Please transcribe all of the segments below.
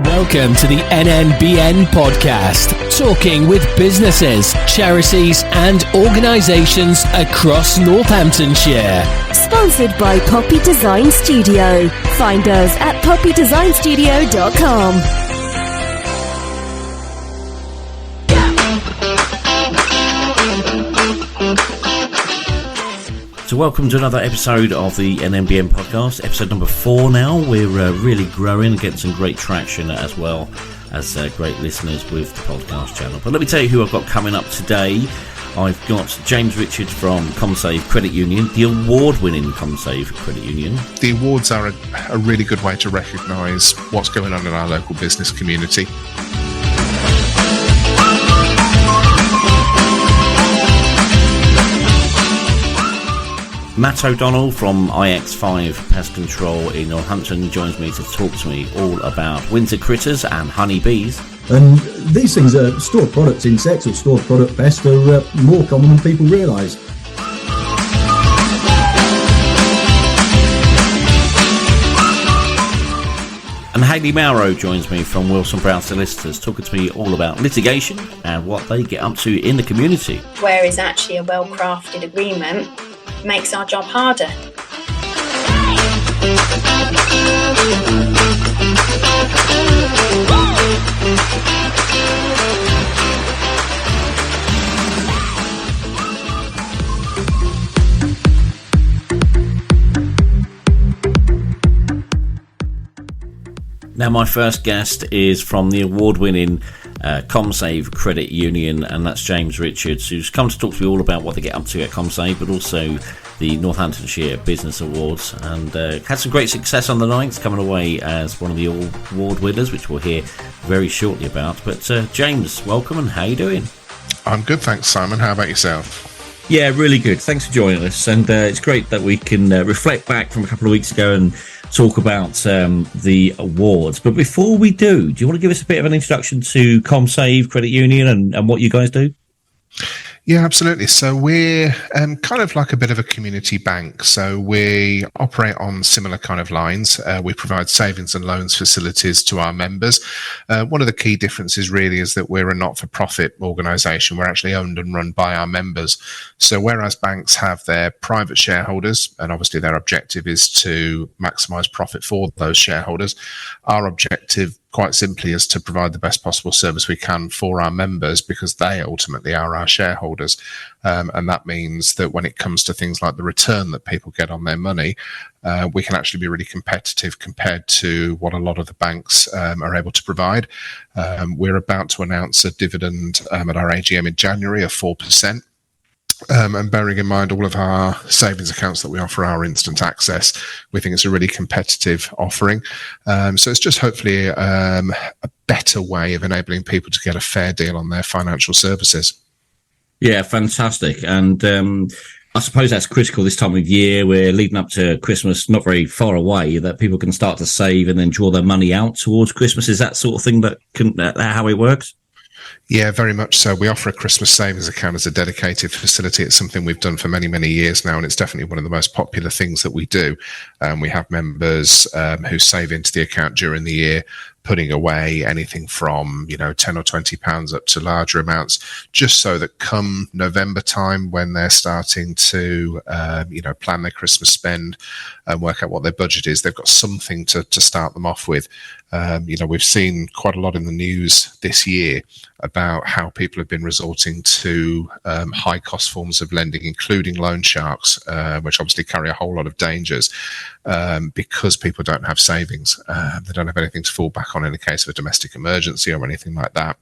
Welcome to the NNBN podcast, talking with businesses, charities and organisations across Northamptonshire. Sponsored by Poppy Design Studio. Find us at poppydesignstudio.com. So welcome to another episode of the NNBN podcast, episode number 4 now. We're really growing and getting some great traction as well as great listeners with the podcast channel. But let me tell you who I've got coming up today. I've got James Richard from Commsave Credit Union, the award-winning Commsave Credit Union. The awards are a really good way to recognise what's going on in our local business community. Matt O'Donnell from IX5 Pest Control in Northampton joins me to talk to me all about winter critters and honeybees. And these things are stored product insects or stored product pests are more common than people realise. And Hayley Mauro joins me from Wilson Browne Solicitors, talking to me all about litigation and what they get up to in the community. Where is actually a well-crafted agreement makes our job harder. Now, my first guest is from the award-winning Commsave Credit Union, and that's James Richards, who's come to talk to me all about what they get up to at Commsave, but also the Northamptonshire Business Awards, and had some great success on the 9th, coming away as one of the award winners, which we'll hear very shortly about. But James, welcome, and how you doing? I'm good, thanks, Simon. How about yourself? Yeah, really good. Thanks for joining us, and it's great that we can reflect back from a couple of weeks ago and talk about the awards. But before we do you want to give us a bit of an introduction to Commsave Credit Union and what you guys do? Yeah, absolutely. So we're kind of like a bit of a community bank. So we operate on similar kind of lines. We provide savings and loans facilities to our members. One of the key differences really is that we're a not-for-profit organisation. We're actually owned and run by our members. So whereas banks have their private shareholders, and obviously their objective is to maximise profit for those shareholders, our objective quite simply is to provide the best possible service we can for our members, because they ultimately are our shareholders. And that means that when it comes to things like the return that people get on their money, we can actually be really competitive compared to what a lot of the banks are able to provide. We're about to announce a dividend at our AGM in January of 4%. And bearing in mind all of our savings accounts that we offer our instant access, we think it's a really competitive offering. So it's just hopefully a better way of enabling people to get a fair deal on their financial services. Yeah, fantastic. And I suppose that's critical this time of year. We're leading up to Christmas, not very far away, that people can start to save and then draw their money out towards Christmas. Is that sort of thing that how it works? Yeah, very much so. We offer a Christmas savings account as a dedicated facility. It's something we've done for many, many years now, and it's definitely one of the most popular things that we do. We have members who save into the account during the year, putting away anything from, £10 or £20 up to larger amounts, just so that come November time, when they're starting to, plan their Christmas spend and work out what their budget is, they've got something to start them off with. We've seen quite a lot in the news this year about how people have been resorting to high cost forms of lending, including loan sharks, which obviously carry a whole lot of dangers because people don't have savings. They don't have anything to fall back on in the case of a domestic emergency or anything like that.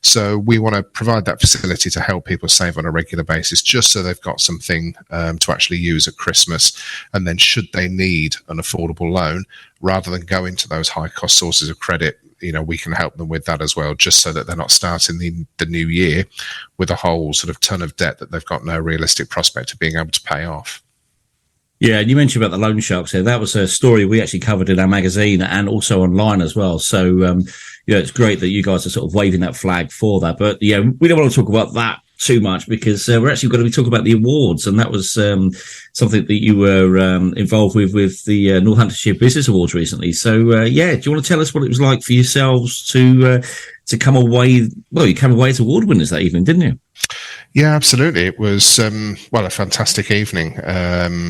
So we want to provide that facility to help people save on a regular basis, just so they've got something to actually use at Christmas. And then should they need an affordable loan, rather than go into those high cost sources of credit, we can help them with that as well, just so that they're not starting the new year with a whole sort of ton of debt that they've got no realistic prospect of being able to pay off. Yeah, and you mentioned about the loan sharks there. That was a story we actually covered in our magazine and also online as well. So, it's great that you guys are sort of waving that flag for that. But, we don't want to talk about that too much because we're actually going to be talking about the awards, and that was something that you were involved with the Northamptonshire Business Awards recently. So, do you want to tell us what it was like for yourselves to come away? Well, you came away as award winners that evening, didn't you? Yeah, absolutely. It was, a fantastic evening.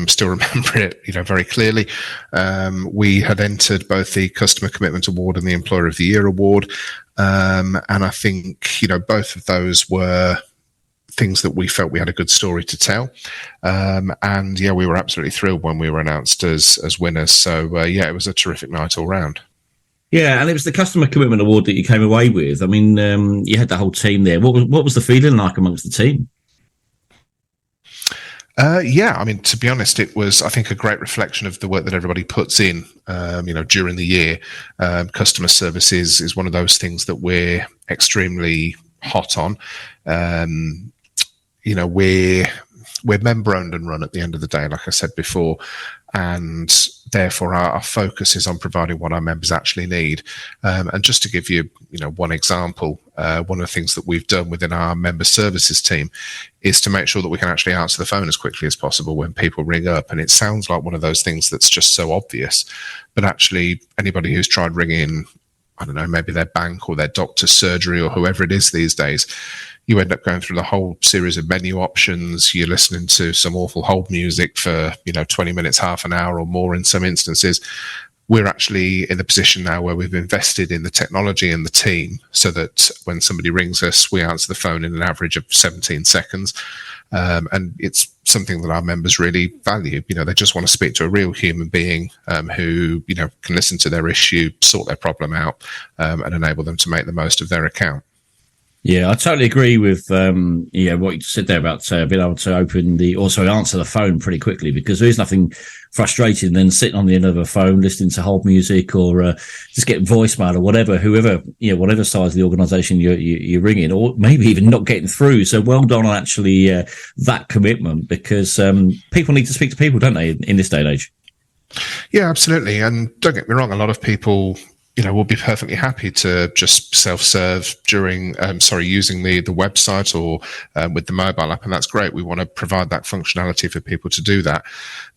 Still remember it, very clearly. We had entered both the Customer Commitment Award and the Employer of the Year Award. And I think, both of those were things that we felt we had a good story to tell. We were absolutely thrilled when we were announced as winners. So, it was a terrific night all round. Yeah, and it was the Customer Commitment Award that you came away with. I mean, you had the whole team there. What was the feeling like amongst the team? To be honest, it was, I think, a great reflection of the work that everybody puts in, during the year. Customer service is one of those things that we're extremely hot on. We're member owned and run at the end of the day, like I said before, and therefore our focus is on providing what our members actually need. And just to give you, one example, one of the things that we've done within our member services team is to make sure that we can actually answer the phone as quickly as possible when people ring up. And it sounds like one of those things that's just so obvious, but actually anybody who's tried ringing, I don't know, maybe their bank or their doctor's surgery or whoever it is these days, you end up going through the whole series of menu options. You're listening to some awful hold music for, 20 minutes, half an hour or more in some instances. We're actually in the position now where we've invested in the technology and the team so that when somebody rings us, we answer the phone in an average of 17 seconds. And it's something that our members really value. They just want to speak to a real human being who, can listen to their issue, sort their problem out, and enable them to make the most of their account. Yeah, I totally agree with what you said there about being able to answer the phone pretty quickly, because there is nothing frustrating than sitting on the end of a phone listening to hold music or just getting voicemail or whatever size of the organisation you're ringing, or maybe even not getting through. So well done on actually that commitment, because people need to speak to people, don't they, in this day and age? Yeah, absolutely. And don't get me wrong, a lot of people we'll be perfectly happy to just self-serve using the website or with the mobile app, and that's great. We want to provide that functionality for people to do that.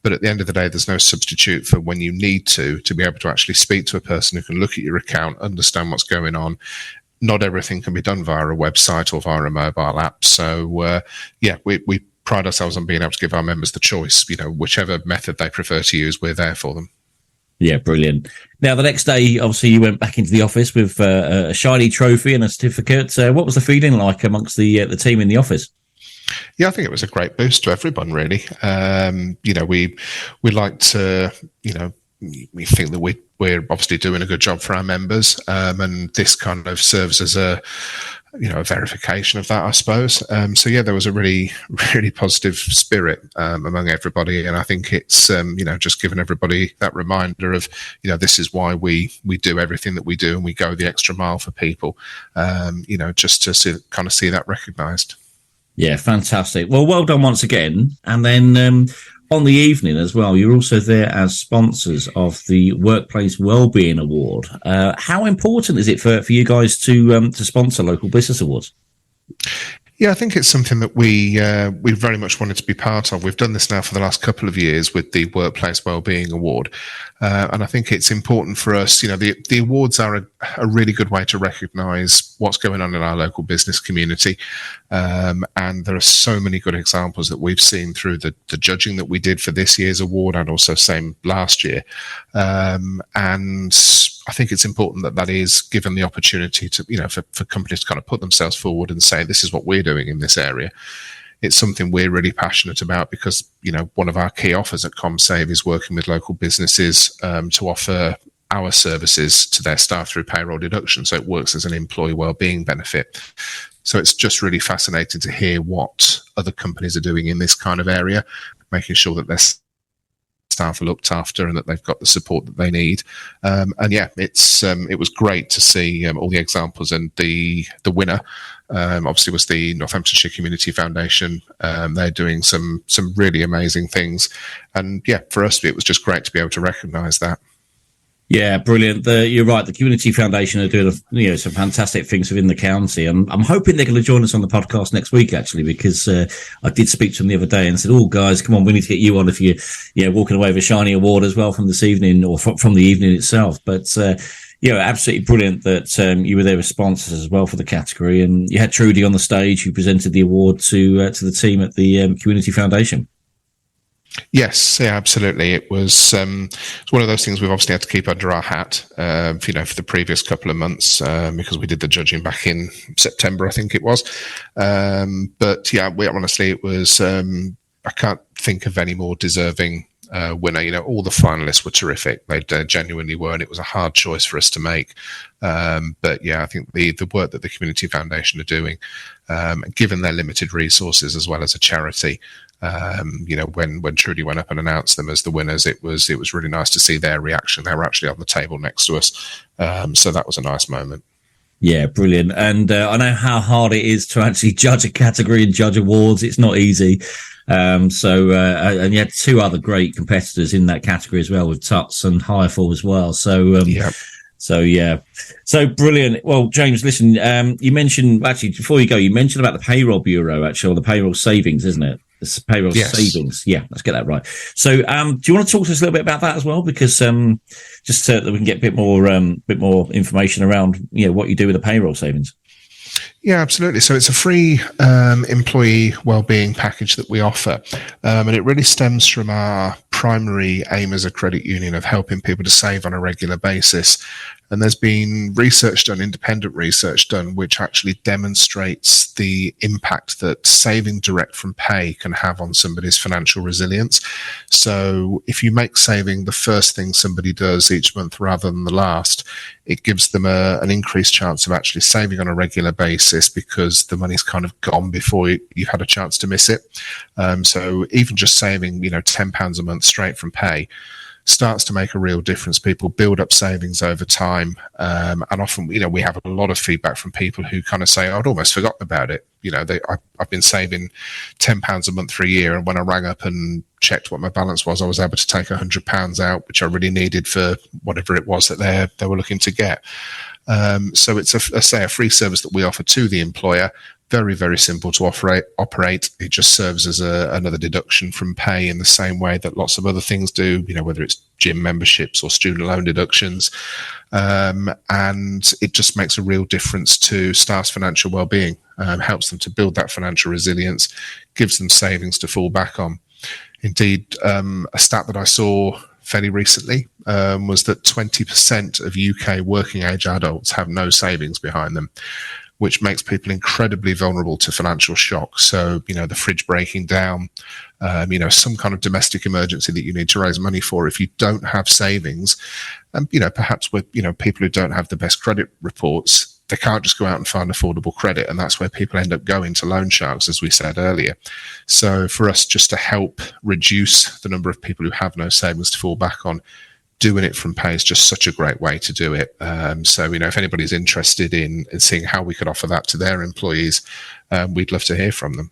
But at the end of the day, there's no substitute for when you need to be able to actually speak to a person who can look at your account, understand what's going on. Not everything can be done via a website or via a mobile app. So, we pride ourselves on being able to give our members the choice. Whichever method they prefer to use, we're there for them. Yeah, brilliant. Now, the next day, obviously, you went back into the office with a shiny trophy and a certificate. What was the feeling like amongst the team in the office? Yeah, I think it was a great boost to everyone, really. We like to, we think that we're obviously doing a good job for our members, and this kind of serves as a verification of that, I suppose. There was a really, really positive spirit among everybody, and I think it's just giving everybody that reminder of this is why we do everything that we do, and we go the extra mile for people. Just to see that recognised. Yeah, fantastic. Well done once again, and then. On the evening as well, you're also there as sponsors of the Workplace Wellbeing Award. How important is it for you guys to sponsor local business awards? Yeah, I think it's something that we very much wanted to be part of. We've done this now for the last couple of years with the Workplace Wellbeing Award. And I think it's important for us, the awards are a really good way to recognise what's going on in our local business community. And there are so many good examples that we've seen through the judging that we did for this year's award, and also same last year. And I think it's important that is given the opportunity to, for companies to kind of put themselves forward and say, this is what we're doing in this area. It's something we're really passionate about because, one of our key offers at Commsave is working with local businesses to offer our services to their staff through payroll deduction. So it works as an employee wellbeing benefit. So it's just really fascinating to hear what other companies are doing in this kind of area, making sure that their staff are looked after and that they've got the support that they need. It was great to see all the examples, and the winner obviously was the Northamptonshire Community Foundation. They're doing some really amazing things, and for us it was just great to be able to recognise that. Yeah, brilliant. You're right. The Community Foundation are doing some fantastic things within the county. I'm hoping they're going to join us on the podcast next week, actually, because I did speak to them the other day and said, "Oh, guys, come on, we need to get you on if you're walking away with a shiny award as well from this evening or from the evening itself." But absolutely brilliant that you were there as sponsors as well for the category, and you had Trudy on the stage who presented the award to the team at the Community Foundation. Yes, yeah, absolutely. It was one of those things we've obviously had to keep under our hat, for the previous couple of months, because we did the judging back in September, I think it was. But yeah, honestly, it was, I can't think of any more deserving winner. All the finalists were terrific. They genuinely were, and it was a hard choice for us to make. But yeah, I think the work that the Community Foundation are doing, given their limited resources as well as a charity, when Trudy went up and announced them as the winners, it was really nice to see their reaction. They were actually on the table next to us, so that was a nice moment. Yeah, brilliant. And I know how hard it is to actually judge a category and judge awards. It's not easy. And you had two other great competitors in that category as well, with Tuts and Hirefall as well. So brilliant. Well, James, listen, you mentioned, actually, before you go, you mentioned about the payroll bureau, actually, or the payroll savings, isn't it? It's payroll savings. Yeah, let's get that right. So, do you want to talk to us a little bit about that as well? Because just so that we can get a bit more information around what you do with the payroll savings. Yeah, absolutely. So it's a free employee wellbeing package that we offer, and it really stems from our primary aim as a credit union of helping people to save on a regular basis. And there's been independent research done, which actually demonstrates the impact that saving direct from pay can have on somebody's financial resilience. So if you make saving the first thing somebody does each month rather than the last, it gives them an increased chance of actually saving on a regular basis, because the money's kind of gone before you've had a chance to miss it. So even just saving, £10 a month straight from pay starts to make a real difference. People build up savings over time, and often, we have a lot of feedback from people who kind of say, "I'd almost forgotten about it." I've been saving £10 a month for a year, and when I rang up and checked what my balance was, I was able to take £100 out, which I really needed for whatever it was that they were looking to get. So it's a free service that we offer to the employer. Very, very simple to operate. It just serves as another deduction from pay in the same way that lots of other things do, whether it's gym memberships or student loan deductions. And it just makes a real difference to staff's financial well-being, helps them to build that financial resilience, gives them savings to fall back on. Indeed, a stat that I saw fairly recently was that 20% of UK working age adults have no savings behind them, which makes people incredibly vulnerable to financial shock. So, the fridge breaking down, some kind of domestic emergency that you need to raise money for. If you don't have savings, and, perhaps with, people who don't have the best credit reports, they can't just go out and find affordable credit. And that's where people end up going to loan sharks, as we said earlier. So for us just to help reduce the number of people who have no savings to fall back on, doing it from pay is just such a great way to do it. So, if anybody's interested in seeing how we could offer that to their employees, we'd love to hear from them.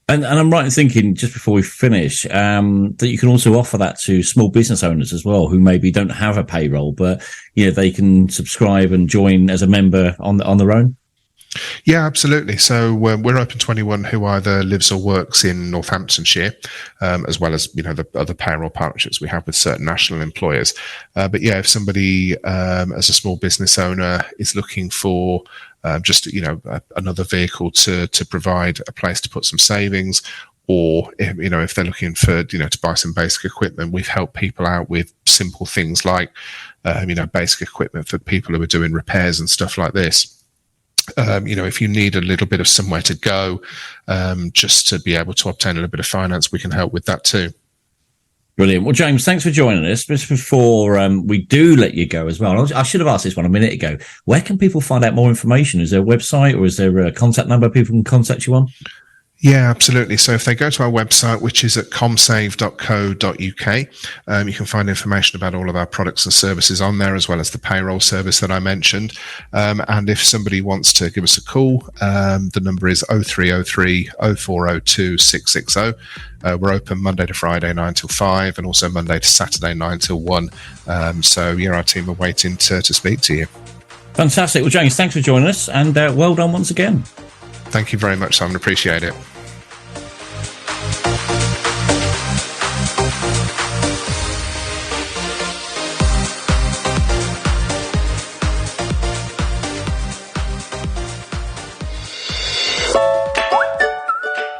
And I'm right in thinking, just before we finish, that you can also offer that to small business owners as well, who maybe don't have a payroll, but they can subscribe and join as a member on their own. Yeah, absolutely. So we're open to anyone who either lives or works in Northamptonshire, as well as, the other payroll partnerships we have with certain national employers. But yeah, if somebody as a small business owner is looking for just, another vehicle to provide a place to put some savings, or if they're looking for, to buy some basic equipment, we've helped people out with simple things like, basic equipment for people who are doing repairs and stuff like this. If you need a little bit of somewhere to go, just to be able to obtain a little bit of finance, we can help with that too. Brilliant. Well, James, thanks for joining us. Just before we do let you go as well, I should have asked this one a minute ago. Where can people find out more information? Is there a website or is there a contact number people can contact you on? Yeah, absolutely. So if they go to our website, which is at commsave.co.uk, you can find information about all of our products and services on there, as well as the payroll service that I mentioned. And if somebody wants to give us a call, the number is 0303 0402 660. We're open Monday to Friday 9 till 5, and also Monday to Saturday 9 till 1. So our team are waiting to speak to you. Fantastic. Well, James, thanks for joining us, and well done once again. Thank you very much, Simon. Appreciate it.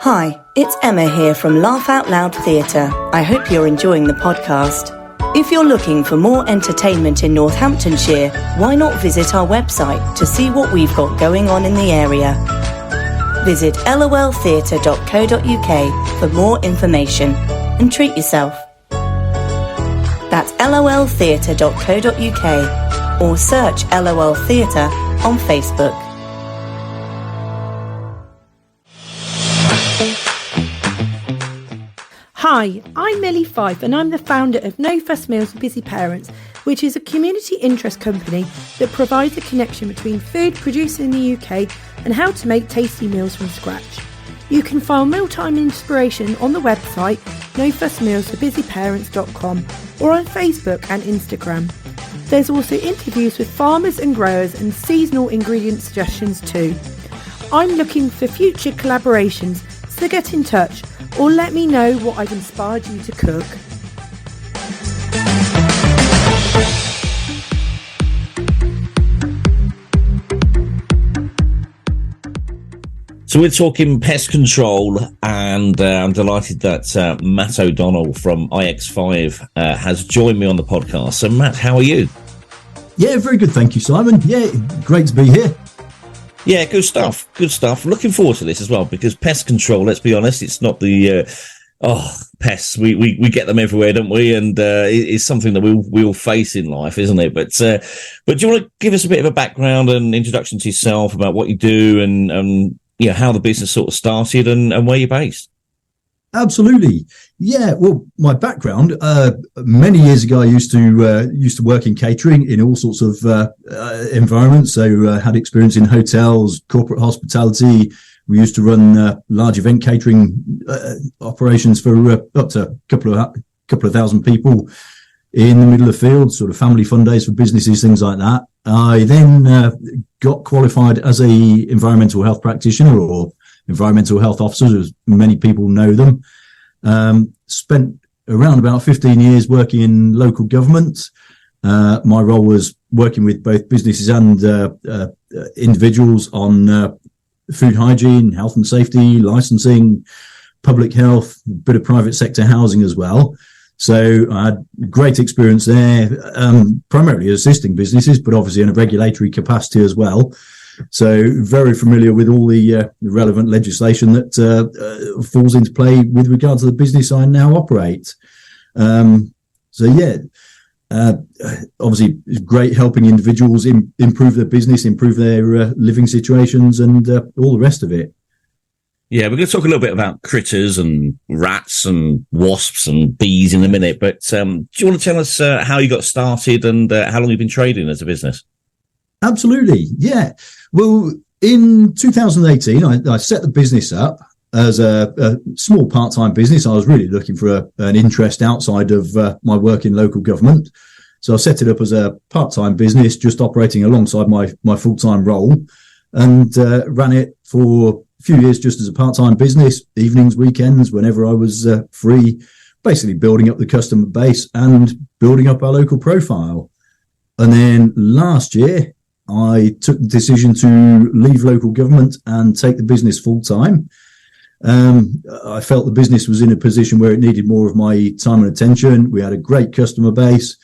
Hi, it's Emma here from Laugh Out Loud Theatre. I hope you're enjoying the podcast. If you're looking for more entertainment in Northamptonshire, why not visit our website to see what we've got going on in the area. Visit loltheatre.co.uk for more information and treat yourself. That's loltheatre.co.uk or search LOL Theatre on Facebook. Hi, I'm Millie Fife and I'm the founder of No Fuss Meals for Busy Parents, which is a community interest company that provides a connection between food produced in the UK and how to make tasty meals from scratch. You can find mealtime inspiration on the website nofussmealsforbusyparents.com or on Facebook and Instagram. There's also interviews with farmers and growers and seasonal ingredient suggestions too. I'm looking for future collaborations, so get in touch or let me know what I've inspired you to cook. So we're talking pest control, and I'm delighted that Matt O'Donnell from IX5 has joined me on the podcast. So Matt, how are you? Yeah, very good. Thank you, Simon. Yeah, great to be here. Yeah, good stuff. Good stuff. Looking forward to this as well, because pest control, let's be honest, it's not the pests. We get them everywhere, don't we? And it's something that we all face in life, isn't it? But do you want to give us a bit of a background and introduction to yourself about what you do and how the business sort of started and where you're based? Absolutely. Yeah. Well, my background, many years ago, I used to work in catering in all sorts of environments. So had experience in hotels, corporate hospitality. We used to run large event catering operations for up to a couple of thousand people in the middle of the field, sort of family fun days for businesses, things like that. I then got qualified as a environmental health practitioner or environmental health officers, as many people know them. Spent around about 15 years working in local government. My role was working with both businesses and individuals on food hygiene, health and safety, licensing, public health, a bit of private sector housing as well. So I had great experience there, primarily assisting businesses, but obviously in a regulatory capacity as well. So very familiar with all the relevant legislation that falls into play with regard to the business I now operate. Obviously it's great helping individuals improve their business, improve their living situations and all the rest of it. Yeah, we're going to talk a little bit about critters and rats and wasps and bees in a minute. But do you want to tell us how you got started and how long you've been trading as a business? Absolutely. Yeah. Well, in 2018, I set the business up as a small part-time business. I was really looking for an interest outside of my work in local government. So I set it up as a part-time business, just operating alongside my full-time role, and ran it for a few years just as a part-time business, evenings, weekends, whenever I was free, basically building up the customer base and building up our local profile. And then last year, I took the decision to leave local government and take the business full-time. I felt the business was in a position where it needed more of my time and attention. We had a great customer base.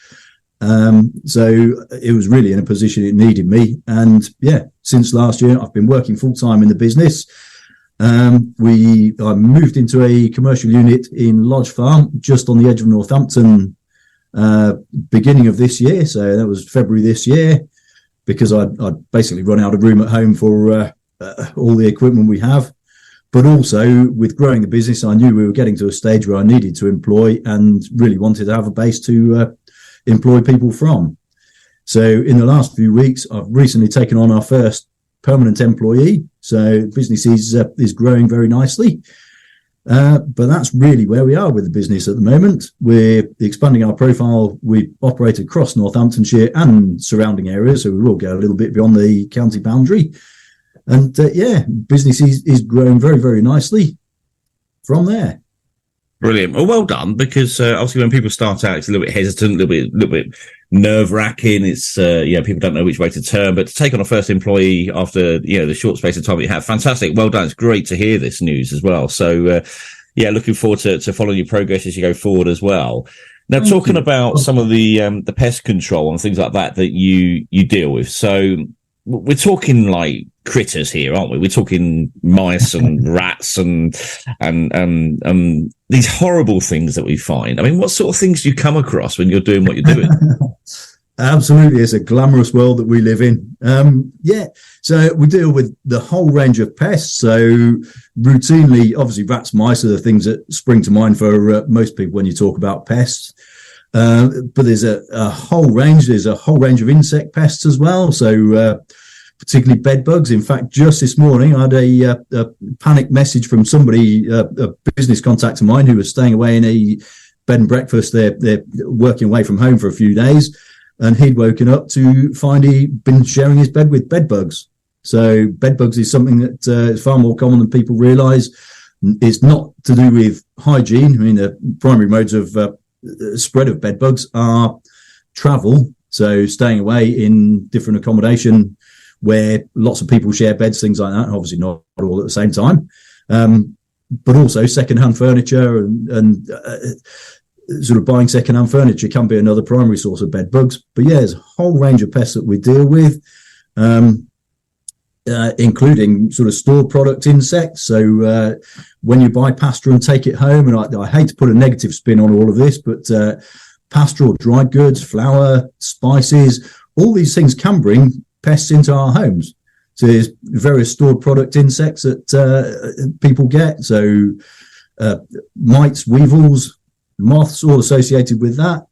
So it was really in a position it needed me. And yeah, since last year, I've been working full-time in the business. I moved into a commercial unit in Lodge Farm, just on the edge of Northampton, beginning of this year. So that was February this year, because I'd basically run out of room at home for all the equipment we have. But also with growing the business, I knew we were getting to a stage where I needed to employ and really wanted to have a base to employ people from. So in the last few weeks, I've recently taken on our first permanent employee. So business is growing very nicely. But that's really where we are with the business at the moment. We're expanding our profile. We operate across Northamptonshire and surrounding areas, so we will go a little bit beyond the county boundary. And business is growing very, very nicely from there. Brilliant. Well done, because obviously when people start out, it's a little bit hesitant, a little bit nerve-wracking. It's people don't know which way to turn. But to take on a first employee after the short space of time that you have, fantastic. Well done. It's great to hear this news as well. So looking forward to following your progress as you go forward as well. Now, talking about some of the pest control and things like that you deal with. So we're talking like critters here, aren't we? We're talking mice and rats and these horrible things that we find. I mean, what sort of things do you come across when you're doing what you're doing? Absolutely. It's a glamorous world that we live in. So we deal with the whole range of pests. So routinely, obviously, rats, mice are the things that spring to mind for most people when you talk about pests. But there's a whole range. There's a whole range of insect pests as well. So particularly bed bugs. In fact, just this morning, I had a panic message from somebody, a business contact of mine who was staying away in a bed and breakfast. They're working away from home for a few days, and he'd woken up to find he'd been sharing his bed with bed bugs. So bed bugs is something that is far more common than people realise. It's not to do with hygiene. I mean, the primary modes of spread of bed bugs are travel, so staying away in different accommodation where lots of people share beds, things like that. Obviously not all at the same time, but also second-hand furniture and sort of buying second-hand furniture can be another primary source of bed bugs. But there's a whole range of pests that we deal with, including sort of stored product insects. So when you buy pasta and take it home, and I hate to put a negative spin on all of this, but pasta or dried goods, flour, spices, all these things can bring pests into our homes. So there's various stored product insects that people get. So mites, weevils, moths, all associated with that.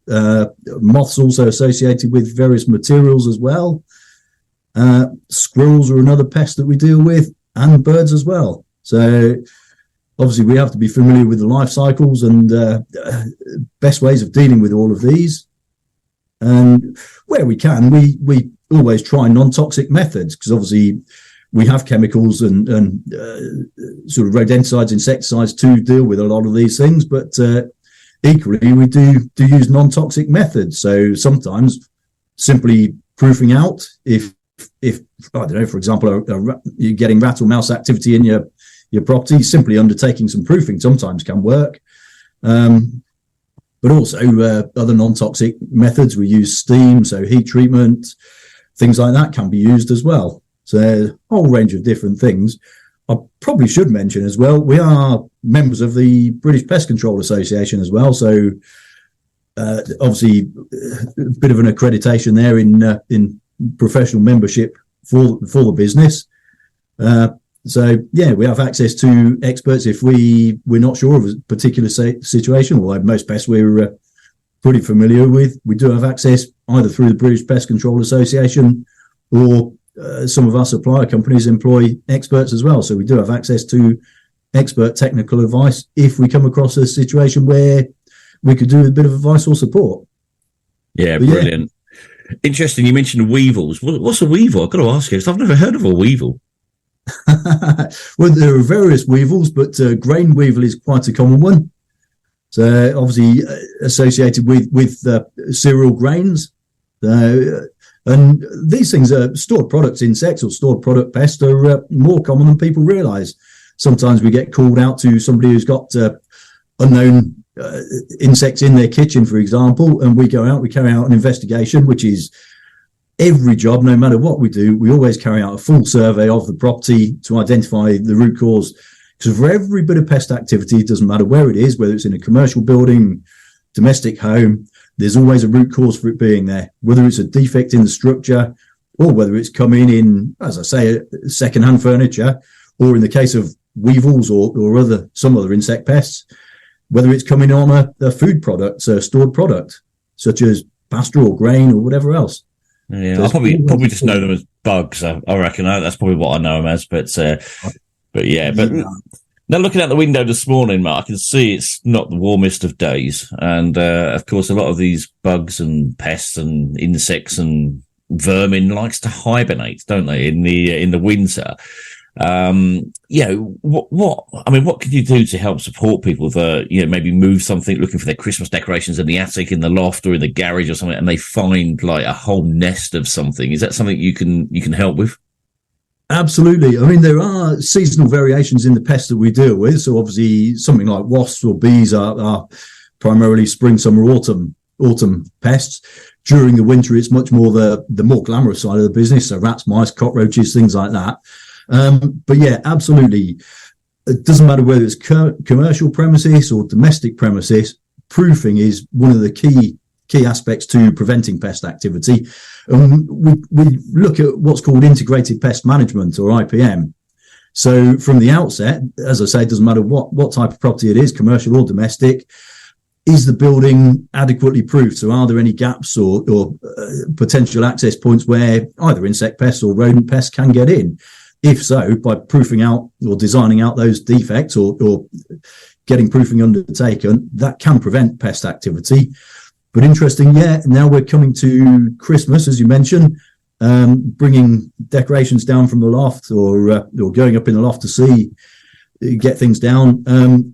Moths also associated with various materials as well. Squirrels are another pest that we deal with, and birds as well. So obviously we have to be familiar with the life cycles and best ways of dealing with all of these. And where we can, we always try non-toxic methods, because obviously we have chemicals and sort of rodenticides, insecticides to deal with a lot of these things, but equally we do use non-toxic methods. So sometimes simply proofing out, if I don't know, for example, you're getting rat or mouse activity in your property, simply undertaking some proofing sometimes can work. But also other non-toxic methods, we use steam, so heat treatment, things like that can be used as well. So there's a whole range of different things. I probably should mention as well, we are members of the British Pest Control Association as well. So obviously a bit of an accreditation there in professional membership for the business. So we have access to experts if we're not sure of a particular situation, or most pests we're pretty familiar with. We do have access either through the British Pest Control Association, or some of our supplier companies employ experts as well. So we do have access to expert technical advice if we come across a situation where we could do a bit of advice or support. Yeah, brilliant. Interesting. You mentioned weevils. What's a weevil? I've got to ask you, because I've never heard of a weevil. Well, there are various weevils, but grain weevil is quite a common one. So obviously associated with cereal grains. And these things are stored product insects or stored product pests are more common than people realise. Sometimes we get called out to somebody who's got unknown insects in their kitchen, for example, and we go out, we carry out an investigation, which is every job, no matter what we do, we always carry out a full survey of the property to identify the root cause. Because for every bit of pest activity, it doesn't matter where it is, whether it's in a commercial building, domestic home, there's always a root cause for it being there, whether it's a defect in the structure or whether it's coming in, as I say, second-hand furniture, or in the case of weevils or some other insect pests, whether it's coming on a food product, a stored product, such as pasta or grain or whatever else. Yeah, I probably just know them as bugs. I reckon that's probably what I know them as. But now looking out the window this morning, Mark, I can see it's not the warmest of days, and of course, a lot of these bugs and pests and insects and vermin likes to hibernate, don't they? In the winter. What can you do to help support people that, maybe move something, looking for their Christmas decorations in the attic, in the loft, or in the garage or something, and they find like a whole nest of something? Is that something you can help with? Absolutely. I mean, there are seasonal variations in the pests that we deal with. So obviously something like wasps or bees are primarily spring, summer, autumn pests. During the winter, it's much more the more glamorous side of the business. So rats, mice, cockroaches, things like that. But yeah, absolutely. It doesn't matter whether it's commercial premises or domestic premises. Proofing is one of the key aspects to preventing pest activity. We look at what's called integrated pest management, or IPM. So from the outset, as I say, it doesn't matter what type of property it is, commercial or domestic. Is the building adequately proofed? So are there any gaps or potential access points where either insect pests or rodent pests can get in? If so, by proofing out or designing out those defects or getting proofing undertaken, that can prevent pest activity. But interesting, now we're coming to Christmas, as you mentioned, bringing decorations down from the loft or going up in the loft to get things down.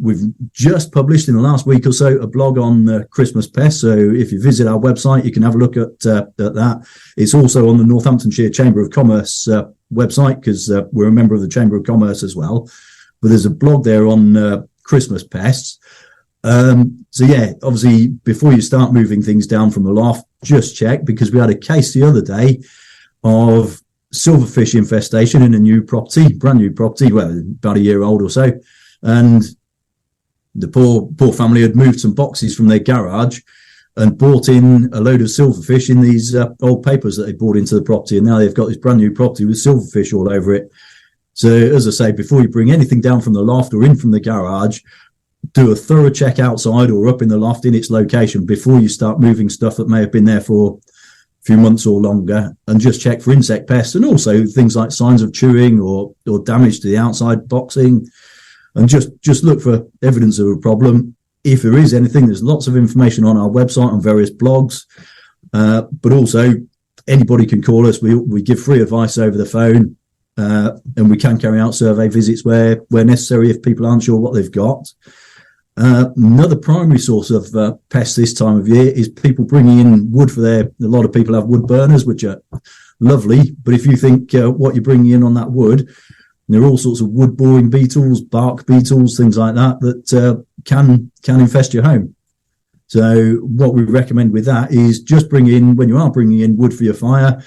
We've just published in the last week or so a blog on Christmas pests. So if you visit our website, you can have a look at that. It's also on the Northamptonshire Chamber of Commerce website, because we're a member of the Chamber of Commerce as well. But there's a blog there on Christmas pests. Obviously, before you start moving things down from the loft, just check, because we had a case the other day of silverfish infestation in a brand new property, about a year old or so. And the poor family had moved some boxes from their garage and bought in a load of silverfish in these old papers that they brought into the property. And now they've got this brand new property with silverfish all over it. So, as I say, before you bring anything down from the loft or in from the garage, do a thorough check outside or up in the loft in its location before you start moving stuff that may have been there for a few months or longer, and just check for insect pests and also things like signs of chewing or damage to the outside boxing, and just look for evidence of a problem. If there is anything, there's lots of information on our website, on various blogs, but also anybody can call us. We give free advice over the phone, and we can carry out survey visits where necessary if people aren't sure what they've got. Another primary source of pests this time of year is people bringing in wood a lot of people have wood burners, which are lovely, but if you think what you're bringing in on that wood, there are all sorts of wood boring beetles, bark beetles, things like that can infest your home. So what we recommend with that is just when you are bringing in wood for your fire,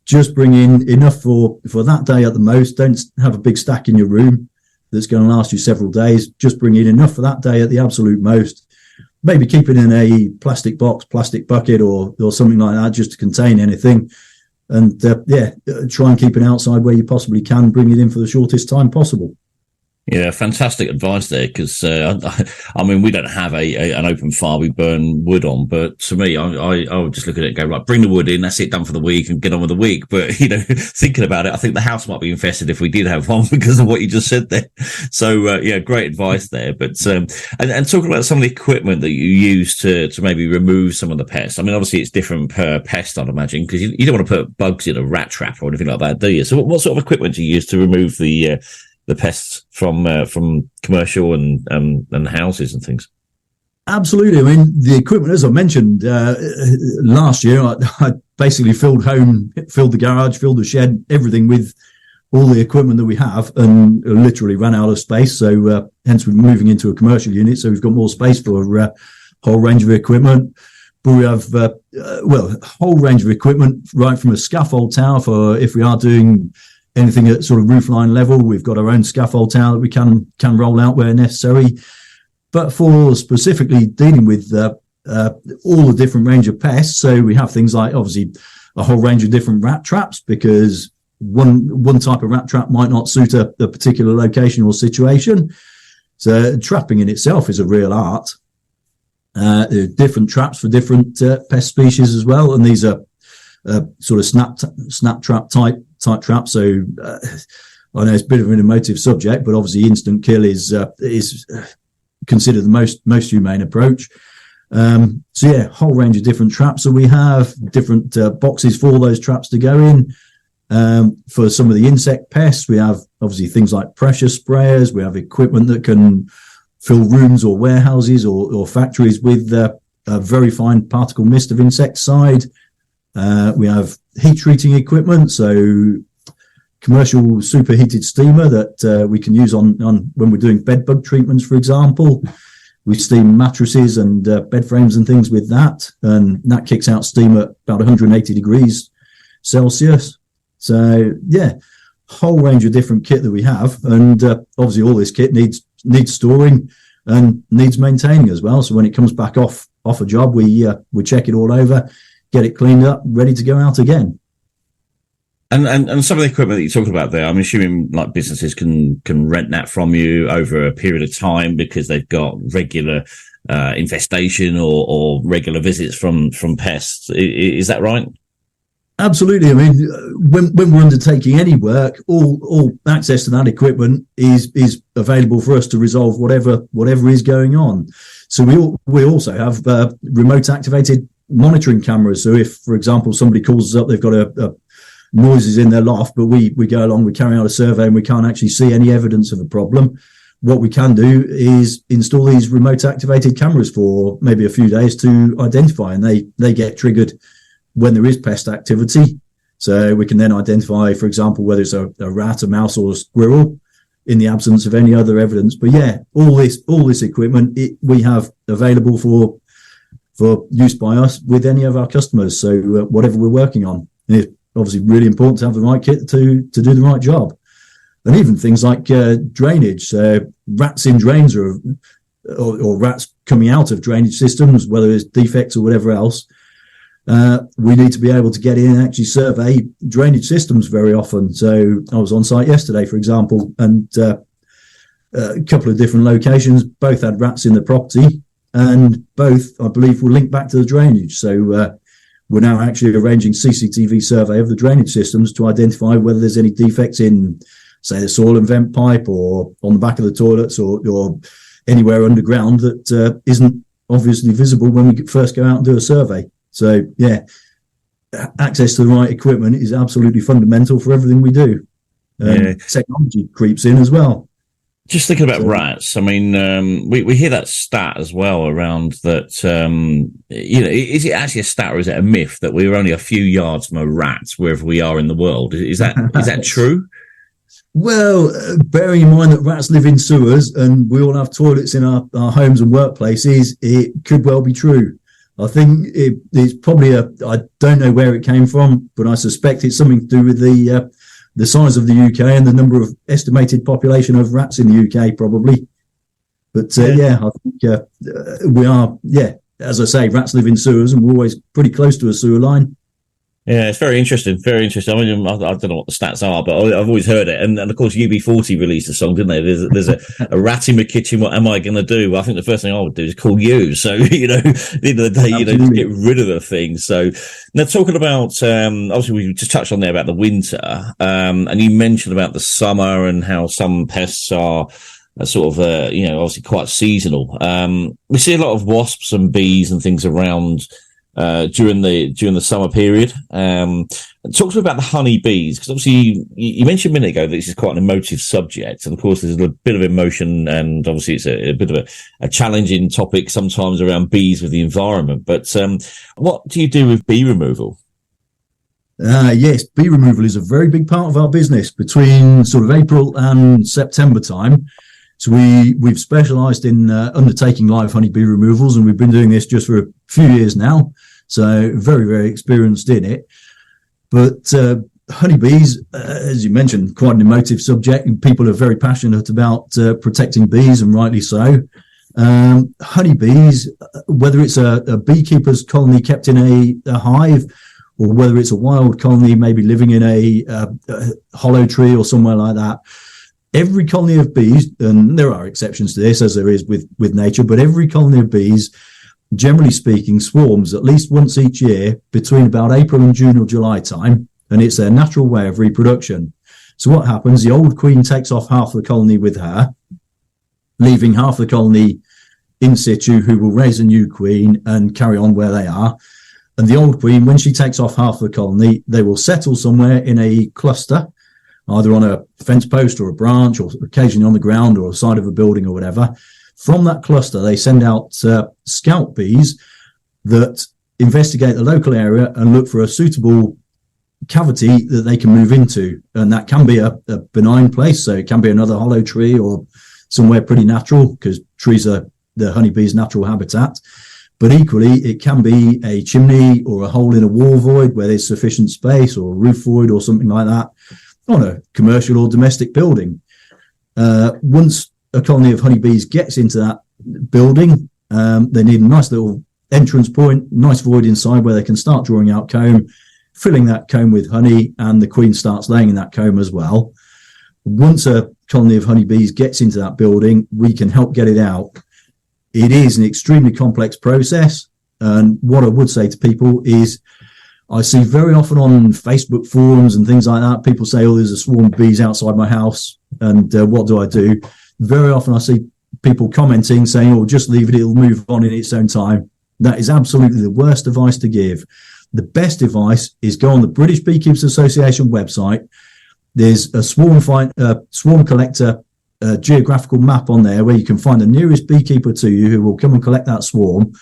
just bring in enough for that day at the most. Don't have a big stack in your room that's going to last you several days. Just bring in enough for that day at the absolute most. Maybe keep it in a plastic box, plastic bucket or something like that, just to contain anything. And try and keep it outside where you possibly can. Bring it in for the shortest time possible. Yeah, fantastic advice there, because we don't have an open fire we burn wood on, but to me, I would just look at it and go, right, bring the wood in, that's it, done for the week, and get on with the week. But thinking about it, I think the house might be infested if we did have one because of what you just said there. So great advice there. But and talking about some of the equipment that you use to maybe remove some of the pests. I mean, obviously it's different per pest, I'd imagine, because you don't want to put bugs in a rat trap or anything like that, do you? So what sort of equipment do you use to remove the pests from commercial and houses and things? Absolutely. I mean, the equipment, as I mentioned, last year, I basically filled the garage, filled the shed, everything with all the equipment that we have, and literally ran out of space. So hence we're moving into a commercial unit. So we've got more space for a whole range of equipment. But we have, a whole range of equipment, right from a scaffold tower for if we are doing anything at sort of roofline level. We've got our own scaffold tower that we can roll out where necessary. But for specifically dealing with all the different range of pests, so we have things like, obviously, a whole range of different rat traps, because one type of rat trap might not suit a particular location or situation. So trapping in itself is a real art. There are different traps for different pest species as well, and these are sort of snap trap type traps. So I know it's a bit of an emotive subject, but obviously instant kill is considered the most humane approach. So yeah, whole range of different traps. So we have different boxes for those traps to go in. For some of the insect pests, we have obviously things like pressure sprayers. We have equipment that can fill rooms or warehouses or factories with a very fine particle mist of insecticide. We have heat treating equipment, so commercial superheated steamer that we can use on when we're doing bed bug treatments, for example. We steam mattresses and bed frames and things with that, and that kicks out steam at about 180 degrees Celsius. So yeah, whole range of different kit that we have, and obviously all this kit needs storing and needs maintaining as well. So when it comes back off a job, we check it all over, get it cleaned up, ready to go out again. And some of the equipment that you talked about there, I'm assuming like businesses can rent that from you over a period of time because they've got regular infestation or regular visits from pests. Is that right? Absolutely. I mean, when we're undertaking any work, all access to that equipment is available for us to resolve whatever is going on. So we also have remote activated monitoring cameras. So if, for example, somebody calls us up, they've got a noises in their loft, but we go along, we carry out a survey and we can't actually see any evidence of a problem. What we can do is install these remote activated cameras for maybe a few days to identify, and they get triggered when there is pest activity. So we can then identify, for example, whether it's a rat, a mouse or a squirrel in the absence of any other evidence. But yeah, all this equipment we have available for use by us with any of our customers. So whatever we're working on. It's obviously really important to have the right kit to do the right job. And even things like drainage. Rats in drains or rats coming out of drainage systems, whether it's defects or whatever else, we need to be able to get in and actually survey drainage systems very often. So I was on site yesterday, for example, and a couple of different locations, both had rats in the property, and both, I believe, were linked back to the drainage. So we're now actually arranging CCTV survey of the drainage systems to identify whether there's any defects in, say, the soil and vent pipe or on the back of the toilets or anywhere underground that isn't obviously visible when we first go out and do a survey. So, yeah, access to the right equipment is absolutely fundamental for everything we do. Technology creeps in as well. Just thinking about rats, I mean, we hear that stat as well around that, is it actually a stat or is it a myth that we're only a few yards from a rat wherever we are in the world? Is that true? Well, bearing in mind that rats live in sewers and we all have toilets in our homes and workplaces, it could well be true. I think it's probably I don't know where it came from, but I suspect it's something to do with the size of the UK and the number of estimated population of rats in the UK, probably. But I think we are, as I say, rats live in sewers and we're always pretty close to a sewer line. Yeah, it's very interesting. Very interesting. I mean, I don't know what the stats are, but I've always heard it. And of course, UB40 released a song, didn't they? There's a rat in my kitchen. What am I going to do? Well, I think the first thing I would do is call you. So, at the end of the day, to get rid of the thing. So now talking about, obviously we just touched on there about the winter. And you mentioned about the summer and how some pests are sort of, obviously quite seasonal. We see a lot of wasps and bees and things around during the summer period. Talk to me about the honey bees, because obviously you mentioned a minute ago that this is quite an emotive subject, and of course there's a bit of emotion, and obviously it's a bit of a challenging topic sometimes around bees with the environment. But what do you do with bee removal? Yes, bee removal is a very big part of our business between sort of April and September time. So we've specialised in undertaking live honeybee removals, and we've been doing this just for a few years now. So very, very experienced in it. But honeybees, as you mentioned, quite an emotive subject, and people are very passionate about protecting bees, and rightly so. Honeybees, whether it's a beekeeper's colony kept in a hive, or whether it's a wild colony, maybe living in a hollow tree or somewhere like that. Every colony of bees, and there are exceptions to this, as there is with nature, but every colony of bees, generally speaking, swarms at least once each year between about April and June or July time, and it's their natural way of reproduction. So what happens, the old queen takes off half the colony with her, leaving half the colony in situ, who will raise a new queen and carry on where they are. And the old queen, when she takes off half the colony, they will settle somewhere in a cluster, either on a fence post or a branch, or occasionally on the ground or the side of a building or whatever. From that cluster, they send out scout bees that investigate the local area and look for a suitable cavity that they can move into. And that can be a benign place. So it can be another hollow tree or somewhere pretty natural, because trees are the honeybee's natural habitat. But equally, it can be a chimney or a hole in a wall void where there's sufficient space, or a roof void or something like that, on a commercial or domestic building. Once a colony of honeybees gets into that building, they need a nice little entrance point, nice void inside where they can start drawing out comb, filling that comb with honey, and the queen starts laying in that comb as well. Once a colony of honeybees gets into that building, we can help get it out. It is an extremely complex process, and what I would say to people is, I see very often on Facebook forums and things like that, people say, oh, there's a swarm of bees outside my house, and what do I do? Very often I see people commenting saying, oh, just leave it, it'll move on in its own time. That is absolutely the worst advice to give. The best advice is go on the British Beekeepers Association website. There's a swarm collector geographical map on there where you can find the nearest beekeeper to you who will come and collect that swarm.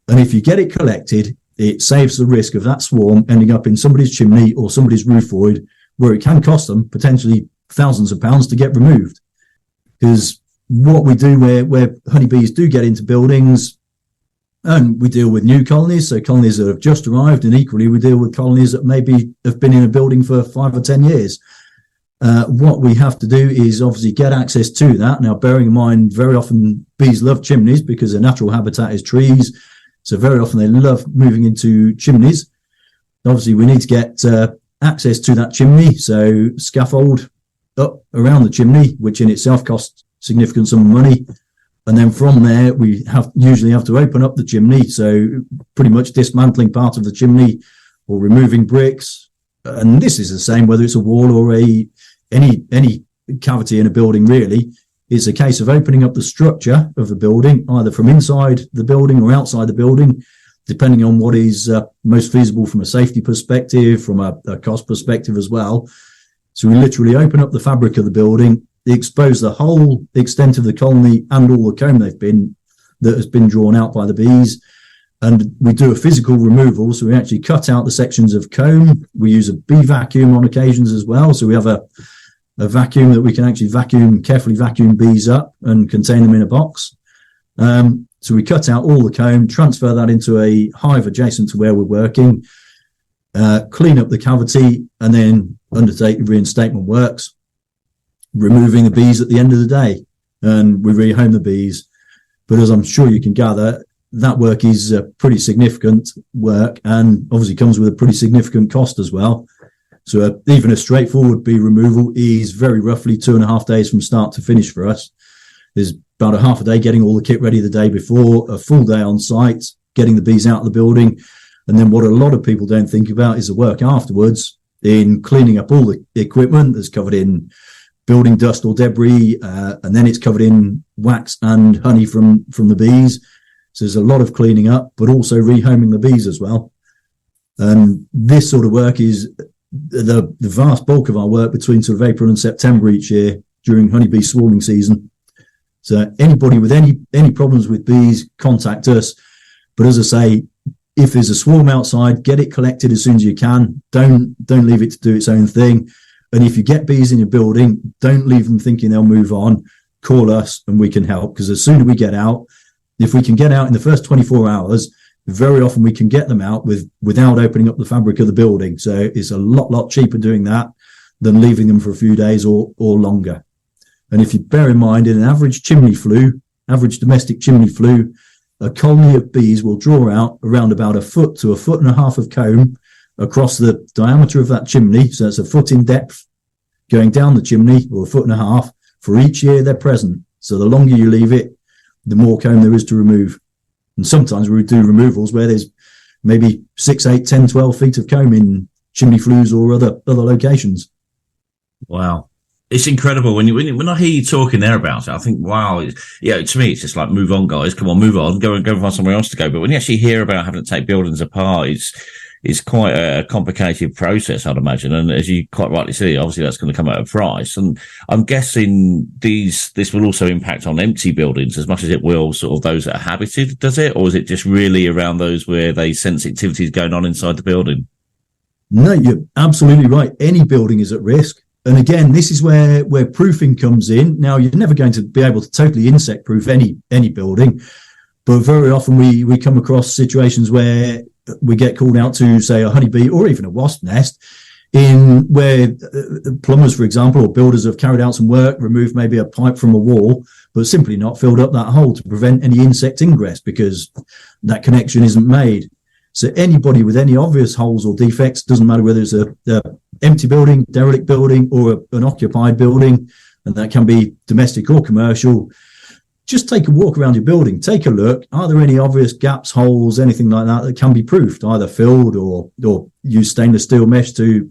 And if you get it collected, it saves the risk of that swarm ending up in somebody's chimney or somebody's roof void, where it can cost them potentially thousands of pounds to get removed. Because what we do where honeybees do get into buildings, and we deal with new colonies, so colonies that have just arrived, and equally we deal with colonies that maybe have been in a building for 5 or 10 years. What we have to do is obviously get access to that. Now, bearing in mind, very often bees love chimneys because their natural habitat is trees. So very often they love moving into chimneys. Obviously, we need to get access to that chimney. So scaffold up around the chimney, which in itself costs significant sum of money. And then from there, we usually have to open up the chimney. So pretty much dismantling part of the chimney or removing bricks. And this is the same whether it's a wall or any cavity in a building, really. It's a case of opening up the structure of the building, either from inside the building or outside the building, depending on what is most feasible from a safety perspective, from a cost perspective as well. So we literally open up the fabric of the building, expose the whole extent of the colony and all the comb that has been drawn out by the bees. And we do a physical removal. So we actually cut out the sections of comb. We use a bee vacuum on occasions as well. So we have a vacuum that we can actually carefully vacuum bees up and contain them in a box. So we cut out all the comb, transfer that into a hive adjacent to where we're working, clean up the cavity, and then undertake the reinstatement works, removing the bees at the end of the day. And we rehome the bees. But as I'm sure you can gather, that work is pretty significant work, and obviously comes with a pretty significant cost as well. So even a straightforward bee removal is very roughly 2.5 days from start to finish for us. There's about a half a day getting all the kit ready the day before, a full day on site, getting the bees out of the building. And then what a lot of people don't think about is the work afterwards in cleaning up all the equipment that's covered in building dust or debris, and then it's covered in wax and honey from the bees. So there's a lot of cleaning up, but also rehoming the bees as well. And this sort of work is the vast bulk of our work between sort of April and September each year during honeybee swarming season. So anybody with any problems with bees, contact us. But as I say, if there's a swarm outside, get it collected as soon as you can. Don't leave it to do its own thing. And if you get bees in your building, don't leave them thinking they'll move on. Call us and we can help, because as soon as we get out, if we can get out in the first 24 hours, very often we can get them out without opening up the fabric of the building. So it's a lot cheaper doing that than leaving them for a few days or longer. And if you bear in mind, in an average domestic chimney flue, a colony of bees will draw out around about 1 foot to 1.5 foot of comb across the diameter of that chimney. So it's a foot in depth going down the chimney, or a foot and a half, for each year they're present. So the longer you leave it, the more comb there is to remove. And sometimes we do removals where there's maybe 6, 8, 10, 12 feet of comb in chimney flues or other locations. Wow. It's incredible when I hear you talking there about it. I think, wow, to me, it's just like, move on, guys. Come on, move on. Go and find somewhere else to go. But when you actually hear about having to take buildings apart, it's quite a complicated process, I'd imagine. And as you quite rightly say, obviously that's going to come at a price. And I'm guessing this will also impact on empty buildings as much as it will sort of those that are habited, does it? Or is it just really around those where they sense activities going on inside the building? No, you're absolutely right. Any building is at risk. And again, this is where proofing comes in. Now, you're never going to be able to totally insect proof any building, but very often we come across situations where we get called out to, say, a honeybee or even a wasp nest, in where plumbers, for example, or builders have carried out some work, removed maybe a pipe from a wall, but simply not filled up that hole to prevent any insect ingress because that connection isn't made. So anybody with any obvious holes or defects, doesn't matter whether it's a empty building, derelict building, or an occupied building, and that can be domestic or commercial, just take a walk around your building, take a look. Are there any obvious gaps, holes, anything like that can be proofed, either filled or use stainless steel mesh to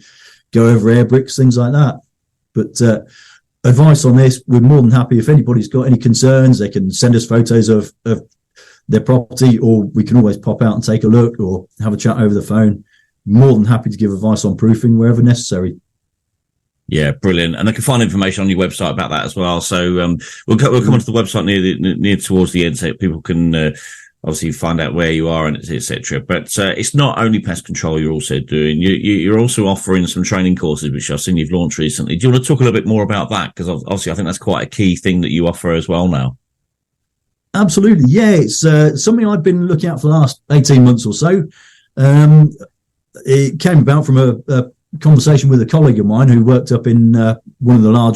go over air bricks, things like that. But advice on this, we're more than happy if anybody's got any concerns, they can send us photos of their property, or we can always pop out and take a look or have a chat over the phone. More than happy to give advice on proofing wherever necessary. Yeah, brilliant. And they can find information on your website about that as well. So we'll come onto the website near towards the end so people can obviously find out where you are and etc. But it's not only pest control you're also doing. You're also offering some training courses, which I've seen you've launched recently. Do you want to talk a little bit more about that? Because obviously I think that's quite a key thing that you offer as well now. Absolutely. Yeah, it's something I've been looking at for the last 18 months or so. It came about from a conversation with a colleague of mine who worked up in one of the large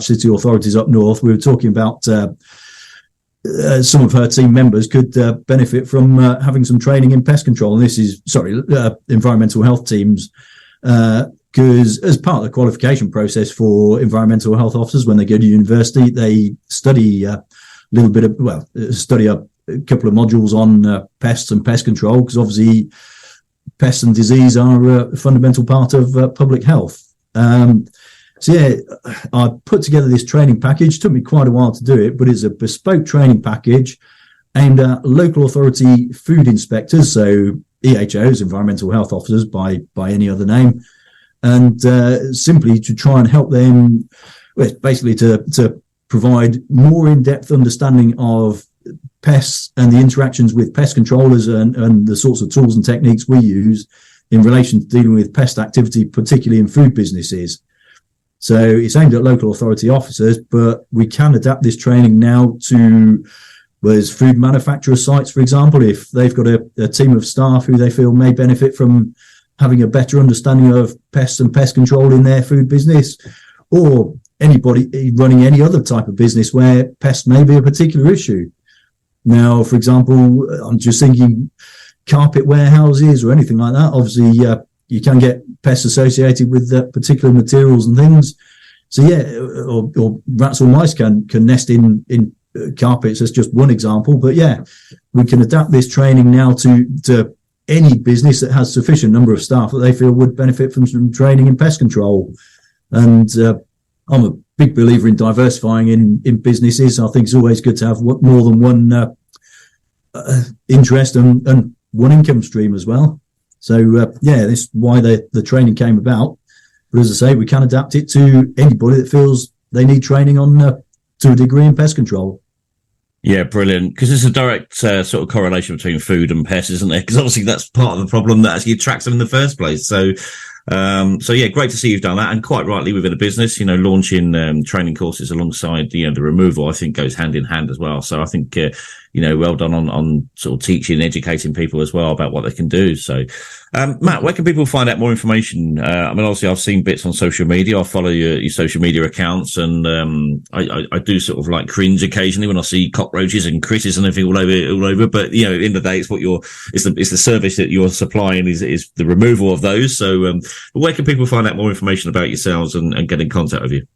city authorities up north. We were talking about some of her team members could benefit from having some training in pest control. And this is, environmental health teams, because as part of the qualification process for environmental health officers, when they go to university, they study a couple of modules on pests and pest control, because obviously pests and disease are a fundamental part of public health. I put together this training package. Took me quite a while to do it, but it's a bespoke training package aimed at local authority food inspectors, so EHOs, environmental health officers by any other name, and simply to try and help them, basically to provide more in-depth understanding of pests and the interactions with pest controllers and the sorts of tools and techniques we use in relation to dealing with pest activity, particularly in food businesses. So it's aimed at local authority officers, but we can adapt this training now to, there's food manufacturer sites, for example, if they've got a team of staff who they feel may benefit from having a better understanding of pests and pest control in their food business, or anybody running any other type of business where pests may be a particular issue. Now, for example, I'm just thinking carpet warehouses or anything like that. Obviously, you can get pests associated with particular materials and things. So or rats or mice can nest in carpets. That's just one example. But yeah, we can adapt this training now to any business that has sufficient number of staff that they feel would benefit from some training in pest control. And I'm a big believer in diversifying in businesses. I think it's always good to have more than one interest and one income stream as well. So this is why the training came about. But as I say, we can adapt it to anybody that feels they need training on to a degree in pest control. Yeah, brilliant. Because there's a direct sort of correlation between food and pests, isn't there? Because obviously that's part of the problem that actually attracts them in the first place. So great to see you've done that, and quite rightly within a business, launching training courses alongside the removal, I think goes hand in hand as well. So I think well done on sort of teaching and educating people as well about what they can do. So, Matt, where can people find out more information? Obviously I've seen bits on social media. I follow your social media accounts, and I do sort of like cringe occasionally when I see cockroaches and critters and everything all over. But, at the end of the day, it's the service that you're supplying is the removal of those. So, where can people find out more information about yourselves and get in contact with you?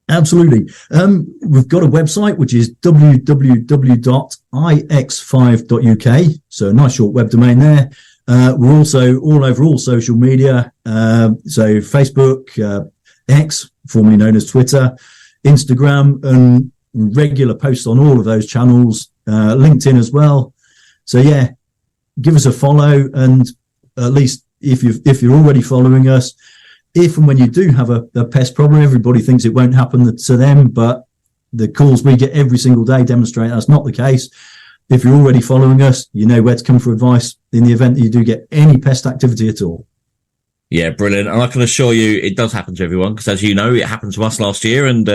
Absolutely. We've got a website, which is www.ix5.uk. So a nice short web domain there. We're also all over all social media. So Facebook, X, formerly known as Twitter, Instagram, and regular posts on all of those channels, LinkedIn as well. So yeah, give us a follow. And at least if you're already following us, if and when you do have a pest problem, everybody thinks it won't happen to them, but the calls we get every single day demonstrate that's not the case. If you're already following us, you know where to come for advice in the event that you do get any pest activity at all. Yeah, brilliant. And I can assure you it does happen to everyone, because as you know, it happened to us last year, and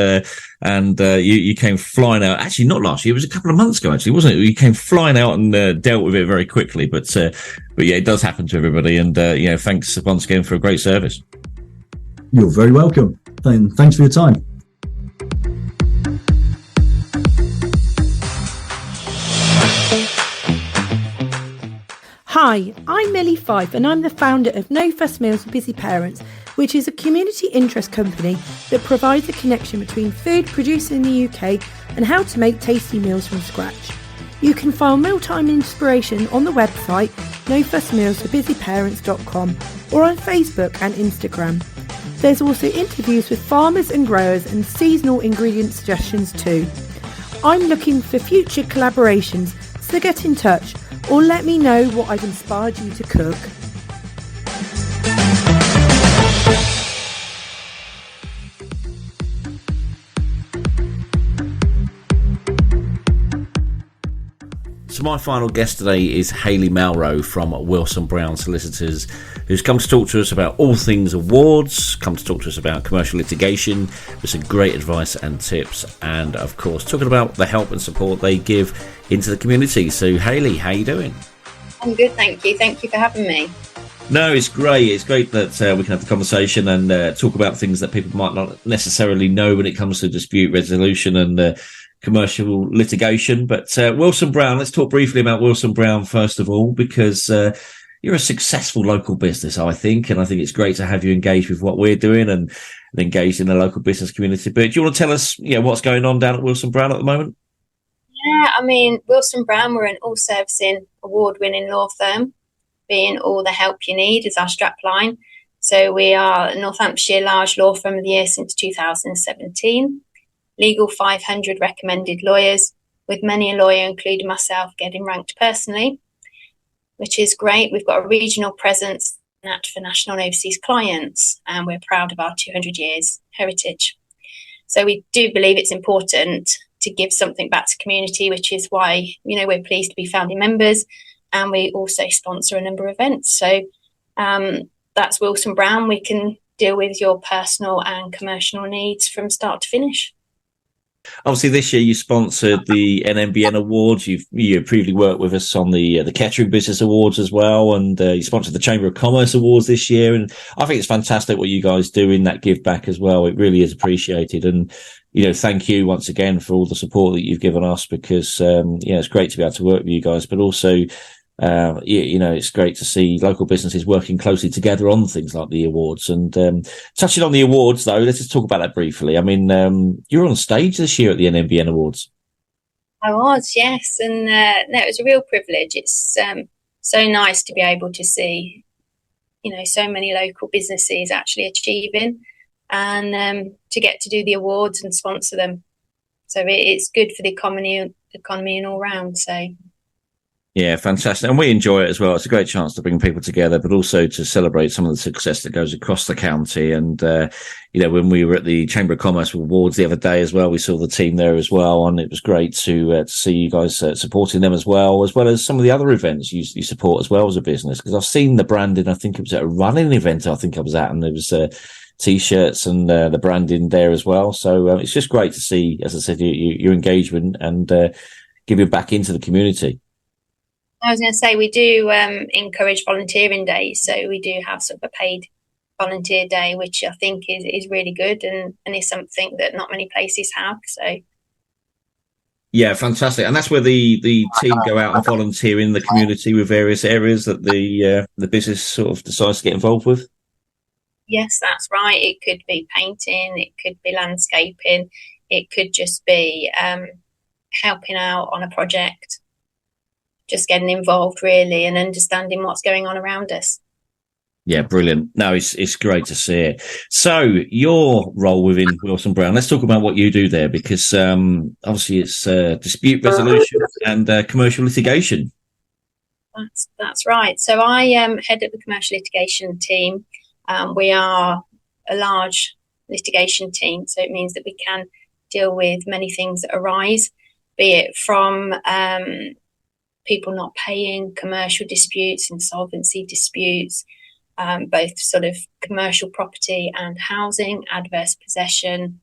you came flying out. Actually, not last year, it was a couple of months ago, actually, wasn't it? You came flying out and dealt with it very quickly. But yeah, it does happen to everybody. And, thanks once again for a great service. You're very welcome. And thanks for your time. Hi, I'm Millie Fife, and I'm the founder of No Fuss Meals for Busy Parents, which is a community interest company that provides a connection between food produced in the UK and how to make tasty meals from scratch. You can find mealtime inspiration on the website nofussmealsforbusyparents.com or on Facebook and Instagram. There's also interviews with farmers and growers and seasonal ingredient suggestions too. I'm looking for future collaborations, so get in touch or let me know what I've inspired you to cook. So my final guest today is Hayley Mauro from Wilson Browne Solicitors, who's come to talk to us about all things awards, come to talk to us about commercial litigation with some great advice and tips, and of course talking about the help and support they give into the community. So Hayley, how you doing? I'm good, thank you. Thank you for having me. No, it's great. It's great that we can have the conversation and talk about things that people might not necessarily know when it comes to dispute resolution and commercial litigation. But Wilson Browne, let's talk briefly about Wilson Browne first of all, because you're a successful local business, I think, and I think it's great to have you engaged with what we're doing and engaged in the local business community. But do you want to tell us, what's going on down at Wilson Browne at the moment? Yeah, Wilson Browne, we're an all-servicing, award-winning law firm, being all the help you need is our strapline. So we are Northamptonshire Large Law Firm of the Year since 2017. Legal 500 recommended lawyers, with many a lawyer, including myself, getting ranked personally, which is great. We've got a regional presence for national and overseas clients, and we're proud of our 200 years heritage. So we do believe it's important to give something back to community, which is why, we're pleased to be founding members, and we also sponsor a number of events. So that's Wilson Browne. We can deal with your personal and commercial needs from start to finish. Obviously, this year you sponsored the NNBN Awards. You previously worked with us on the Catering Business Awards as well, and you sponsored the Chamber of Commerce Awards this year. And I think it's fantastic what you guys do in that give back as well. It really is appreciated. And thank you once again for all the support that you've given us, because it's great to be able to work with you guys, but also it's great to see local businesses working closely together on things like the awards. And touching on the awards, though, let's just talk about that briefly. You're on stage this year at the NNBN Awards. I was, yes. And it was a real privilege. It's so nice to be able to see, so many local businesses actually achieving, and to get to do the awards and sponsor them. So it's good for the economy and all round. So. Yeah, fantastic. And we enjoy it as well. It's a great chance to bring people together, but also to celebrate some of the success that goes across the county. And, when we were at the Chamber of Commerce Awards the other day as well, we saw the team there as well. And it was great to see you guys supporting them as well as some of the other events you support as well as a business. Because I've seen the branding. I think it was at a running event I was at, and there was T-shirts and the branding there as well. So it's just great to see, as I said, your engagement and giving back into the community? I was going to say we do encourage volunteering days, so we do have sort of a paid volunteer day, which I think is really good and is something that not many places have. So yeah, fantastic. And that's where the team go out and volunteer in the community with various areas that the business sort of decides to get involved with. Yes, that's right. It could be painting, it could be landscaping, it could just be helping out on a project, just getting involved really and understanding what's going on around us. Yeah, brilliant. No, it's great to see it. So your role within Wilson Browne, let's talk about what you do there, because obviously it's dispute resolution and commercial litigation. That's right. So I head up the commercial litigation team. We are a large litigation team, so it means that we can deal with many things that arise, be it from people not paying, commercial disputes, insolvency disputes, both sort of commercial property and housing, adverse possession,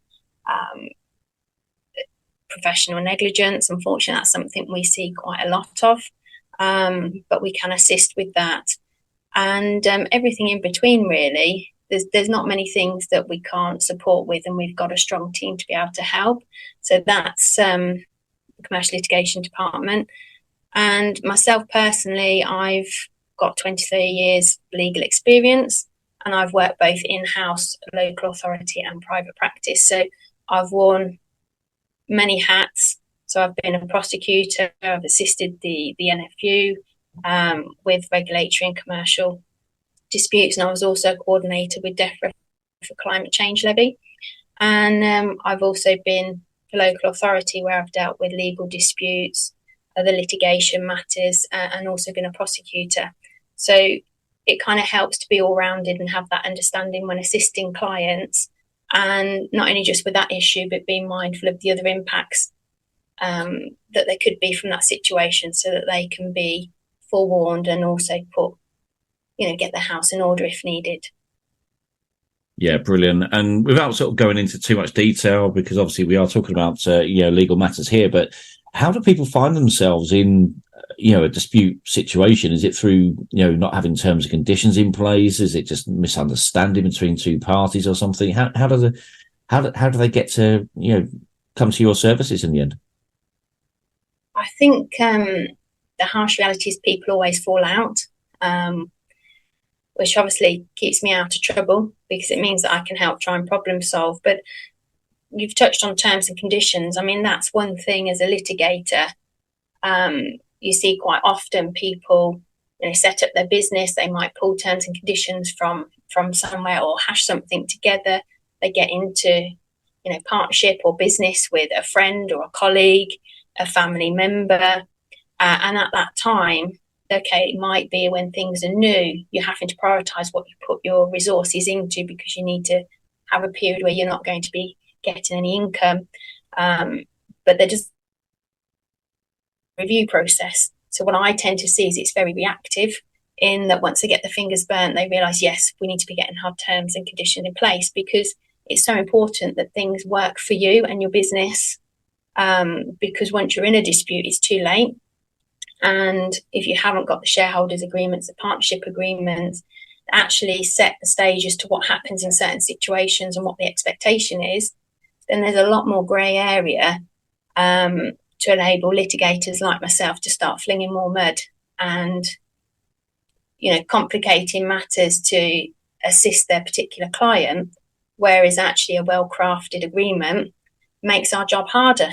professional negligence. Unfortunately, that's something we see quite a lot of, but we can assist with that. And everything in between, really. There's not many things that we can't support with, and we've got a strong team to be able to help. So that's the commercial litigation department. And myself personally, I've got 23 years legal experience, and I've worked both in-house, local authority and private practice. So I've worn many hats. So I've been a prosecutor, I've assisted the NFU with regulatory and commercial disputes, and I was also a coordinator with DEFRA for climate change levy. And I've also been a local authority where I've dealt with legal disputes, other litigation matters, and also been a prosecutor. So it kind of helps to be all-rounded and have that understanding when assisting clients, and not only just with that issue, but being mindful of the other impacts that there could be from that situation, so that they can be forewarned and also get the house in order if needed. Yeah, brilliant. And without sort of going into too much detail, because obviously we are talking about legal matters here, but how do people find themselves in a dispute situation? Is it through not having terms and conditions in place? Is it just misunderstanding between two parties or something? How do they get to come to your services in the end? I think the harsh reality is people always fall out, which obviously keeps me out of trouble because it means that I can help try and problem solve. But you've touched on terms and conditions. I mean, that's one thing as a litigator. You see quite often people set up their business, they might pull terms and conditions from somewhere or hash something together. They get into partnership or business with a friend or a colleague, a family member, and at that time, okay, it might be when things are new, you're having to prioritise what you put your resources into, because you need to have a period where you're not going to be getting any income. But they're just review process. So what I tend to see is it's very reactive, in that once they get the fingers burnt, they realise, yes, we need to be getting hard terms and conditions in place, because it's so important that things work for you and your business, because once you're in a dispute, it's too late. And if you haven't got the shareholders agreements, the partnership agreements, actually set the stage as to what happens in certain situations and what the expectation is, then there's a lot more grey area to enable litigators like myself to start flinging more mud and complicating matters to assist their particular client, whereas actually a well-crafted agreement makes our job harder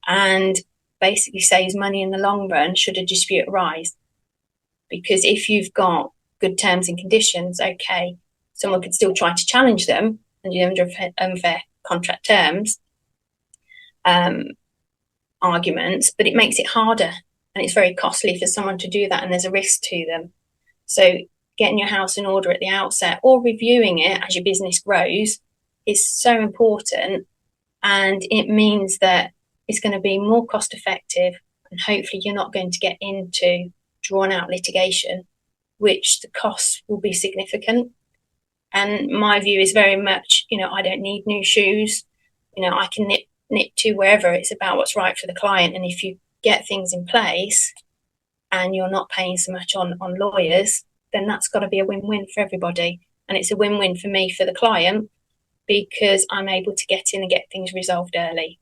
and basically saves money in the long run should a dispute arise. Because if you've got good terms and conditions, okay, someone could still try to challenge them and do under unfair contract terms arguments, but it makes it harder and it's very costly for someone to do that, and there's a risk to them. So getting your house in order at the outset or reviewing it as your business grows is so important, and it means that it's going to be more cost effective, and hopefully you're not going to get into drawn out litigation, which the costs will be significant. And my view is very much, I don't need new shoes. I can nip to wherever. It's about what's right for the client. And if you get things in place and you're not paying so much on lawyers, then that's got to be a win-win for everybody. And it's a win-win for me, for the client, because I'm able to get in and get things resolved early.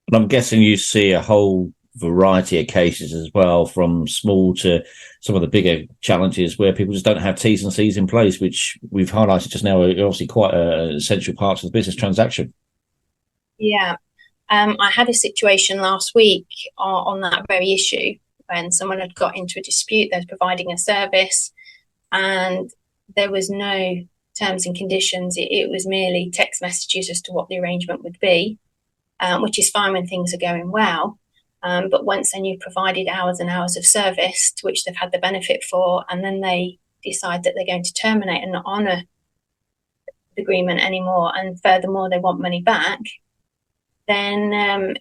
And I'm guessing you see a whole variety of cases as well, from small to some of the bigger challenges where people just don't have T's and C's in place, which we've highlighted just now are obviously quite essential parts of the business transaction. Yeah. I had a situation last week on that very issue when someone had got into a dispute. They were providing a service and there was no terms and conditions. It was merely text messages as to what the arrangement would be, which is fine when things are going well. But once then you've provided hours and hours of service to which they've had the benefit for, and then they decide that they're going to terminate and not honour the agreement anymore, and furthermore they want money back, then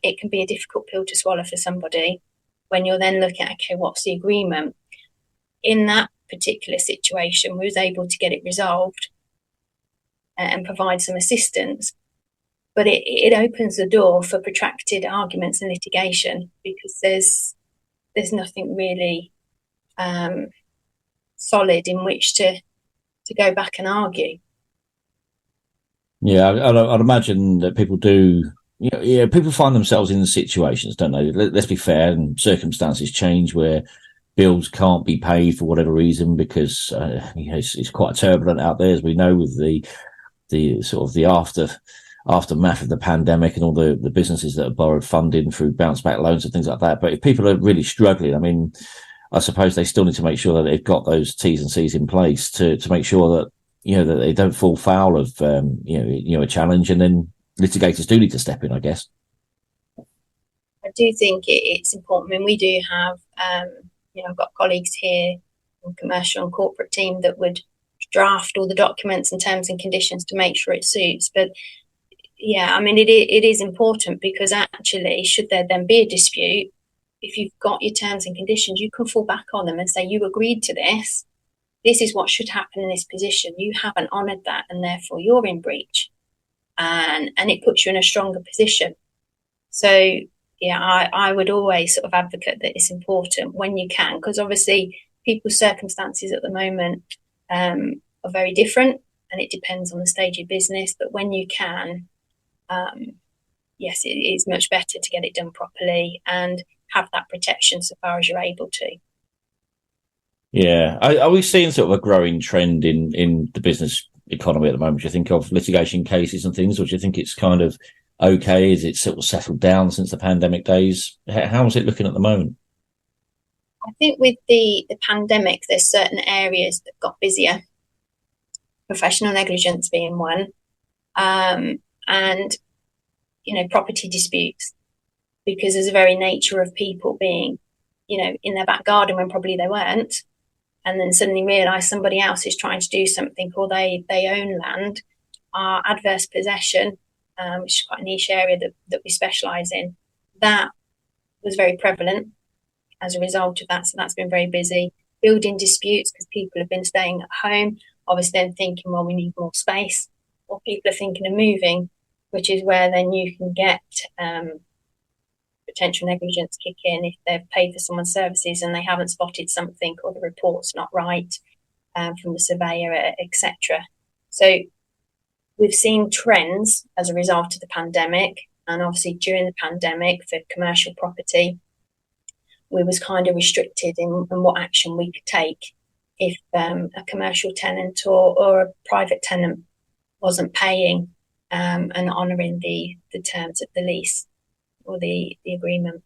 it can be a difficult pill to swallow for somebody when you're then looking at, okay, what's the agreement? In that particular situation, we was able to get it resolved and provide some assistance. But it opens the door for protracted arguments and litigation, because there's nothing really solid in which to go back and argue. Yeah, I'd imagine that people do. Yeah, people find themselves in situations, don't they? Let's be fair, and circumstances change where bills can't be paid for whatever reason, because it's quite turbulent out there, as we know, with the sort of the aftermath of the pandemic and all the businesses that have borrowed funding through bounce back loans and things like that. But if people are really struggling, I mean, I suppose they still need to make sure that they've got those T's and C's in place to make sure that, that they don't fall foul of, a challenge, and then litigators do need to step in, I guess. I do think it's important. I mean, we do have, I've got colleagues here in commercial and corporate team that would draft all the documents and terms and conditions to make sure it suits. But yeah, I mean, it is important, because actually, should there then be a dispute, if you've got your terms and conditions, you can fall back on them and say, you agreed to this. This is what should happen in this position. You haven't honoured that, and therefore you're in breach. And it puts you in a stronger position. So, yeah, I would always sort of advocate that it's important when you can, because obviously people's circumstances at the moment are very different, and it depends on the stage of business. But when you can, yes, it is much better to get it done properly and have that protection so far as you're able to. Yeah. Are we seeing sort of a growing trend in the business economy at the moment? Do you think of litigation cases and things, or do you think it's kind of okay? Is it sort of settled down since the pandemic days? How is it looking at the moment? I think with the pandemic, there's certain areas that got busier, professional negligence being one, and, property disputes, because there's a very nature of people being, in their back garden when probably they weren't, and then suddenly realise somebody else is trying to do something, or they own land. Our adverse possession, which is quite a niche area that we specialise in, that was very prevalent as a result of that. So that's been very busy. Building disputes, because people have been staying at home, obviously then thinking, well, we need more space, or people are thinking of moving, which is where then you can get potential negligence kick in if they've paid for someone's services and they haven't spotted something, or the report's not right from the surveyor, etc. So we've seen trends as a result of the pandemic, and obviously during the pandemic for commercial property, we was kind of restricted in what action we could take if a commercial tenant or a private tenant wasn't paying and honouring the terms of the lease or the agreement.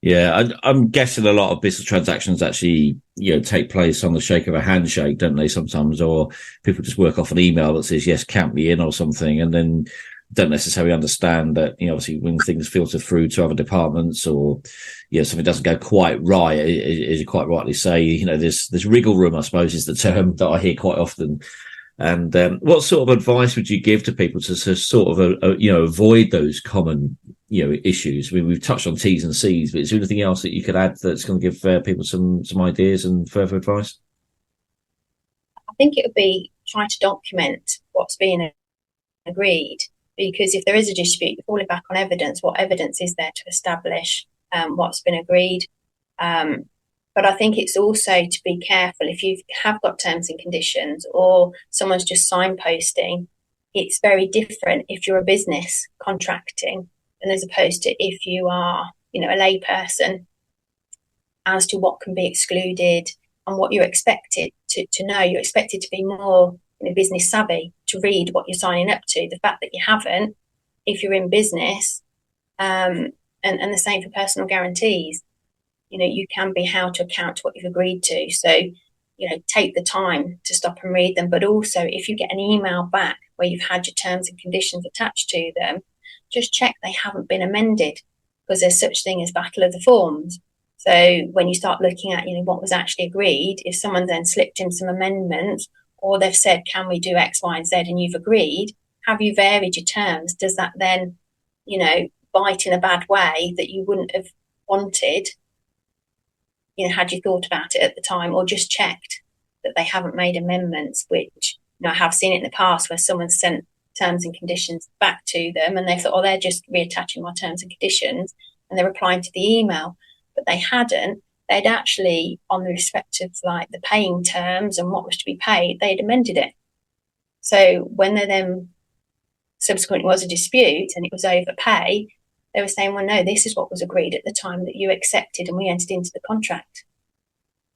Yeah, I'm guessing a lot of business transactions actually, take place on the shake of a handshake, don't they, sometimes? Or people just work off an email that says, yes, count me in or something, and then don't necessarily understand that, obviously when things filter through to other departments, or, something doesn't go quite right, as you quite rightly say, there's wriggle room, I suppose, is the term that I hear quite often. And what sort of advice would you give to people to sort of, avoid those common, issues? I mean, we've touched on T's and C's, but is there anything else that you could add that's going to give people some ideas and further advice? I think it would be trying to document what's being agreed, because if there is a dispute, you're falling back on evidence. What evidence is there to establish what's been agreed? But I think it's also to be careful if you have got terms and conditions or someone's just signposting. It's very different if you're a business contracting and as opposed to if you are, a lay person, as to what can be excluded and what you're expected to know. You're expected to be more business savvy, to read what you're signing up to. The fact that you haven't, if you're in business, and the same for personal guarantees, you can be held to account to what you've agreed to. So, take the time to stop and read them. But also, if you get an email back where you've had your terms and conditions attached to them, just check they haven't been amended, because there's such thing as battle of the forms. So when you start looking at, what was actually agreed, if someone then slipped in some amendments, or they've said, can we do X, Y, and Z, and you've agreed, have you varied your terms? Does that then, bite in a bad way that you wouldn't have wanted, had you thought about it at the time, or just checked that they haven't made amendments, which, I have seen it in the past where someone sent terms and conditions back to them and they thought, they're just reattaching my terms and conditions, and they're replying to the email. But they hadn't. They'd actually, on the respect of the paying terms and what was to be paid, they'd amended it. So when there then subsequently was a dispute and it was overpay, they were saying, well, no, this is what was agreed at the time that you accepted and we entered into the contract.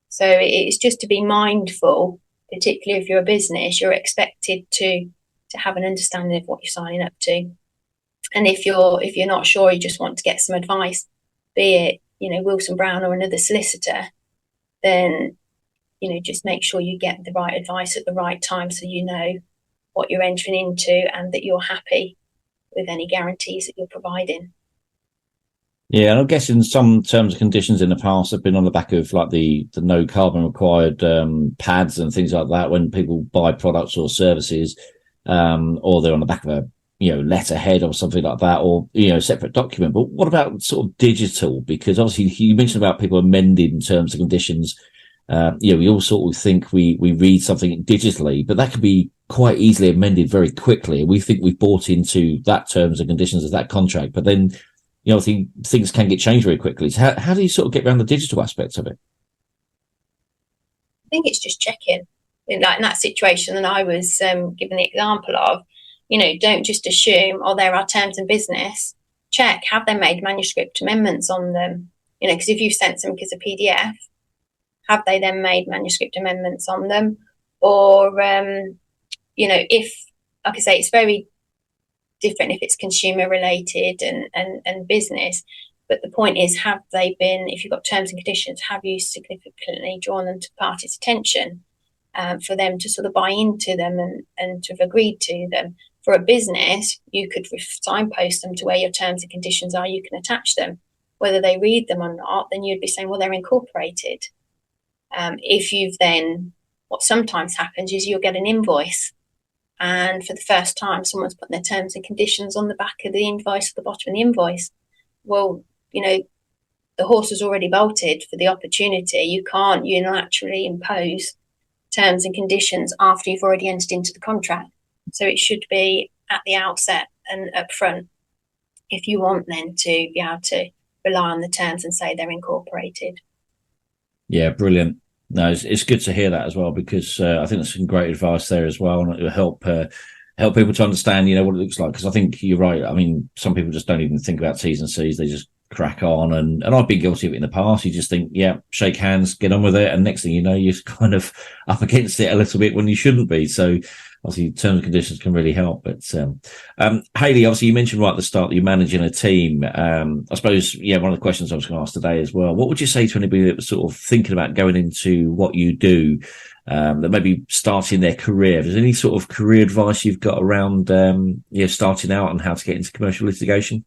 So it's just to be mindful, particularly if you're a business, you're expected to have an understanding of what you're signing up to. And if you're not sure, you just want to get some advice, be it, Wilson Browne or another solicitor, then, just make sure you get the right advice at the right time so you know what you're entering into and that you're happy with any guarantees that you're providing. Yeah, and I'm guessing some terms and conditions in the past have been on the back of the no carbon required pads and things like that when people buy products or services, or they're on the back of a letterhead or something like that, or, separate document. But what about sort of digital? Because obviously you mentioned about people amending terms and conditions. We all sort of think we read something digitally, but that can be quite easily amended very quickly. We think we've bought into that terms and conditions of that contract, but then, things can get changed very quickly. So how do you sort of get around the digital aspects of it? I think it's just checking. In that situation that I was given the example of, don't just assume, there are terms of business. Check, have they made manuscript amendments on them? Because if you've sent something as a PDF, have they then made manuscript amendments on them? Or, if, like I say, it's very different if it's consumer related and business. But the point is, have they been, if you've got terms and conditions, have you significantly drawn them to the party's attention for them to sort of buy into them and to have agreed to them? For a business, you could signpost them to where your terms and conditions are. You can attach them. Whether they read them or not, then you'd be saying, well, they're incorporated. If you've then, what sometimes happens is you'll get an invoice, and for the first time, someone's putting their terms and conditions on the back of the invoice, at the bottom of the invoice. Well, the horse is already bolted for the opportunity. You can't unilaterally impose terms and conditions after you've already entered into the contract. So it should be at the outset and up front if you want then to be able to rely on the terms and say they're incorporated. Yeah, brilliant. No, it's good to hear that as well, because I think there's some great advice there as well, and it will help people to understand, what it looks like. Because I think you're right. I mean, some people just don't even think about T's and C's; they just crack on. And I've been guilty of it in the past. You just think, yeah, shake hands, get on with it, and next thing you know, you're kind of up against it a little bit when you shouldn't be. So obviously, terms and conditions can really help. But Hayley, obviously, you mentioned right at the start that you're managing a team. I suppose, one of the questions I was going to ask today as well. What would you say to anybody that was sort of thinking about going into what you do, that maybe starting their career? Is there any sort of career advice you've got around, starting out and how to get into commercial litigation?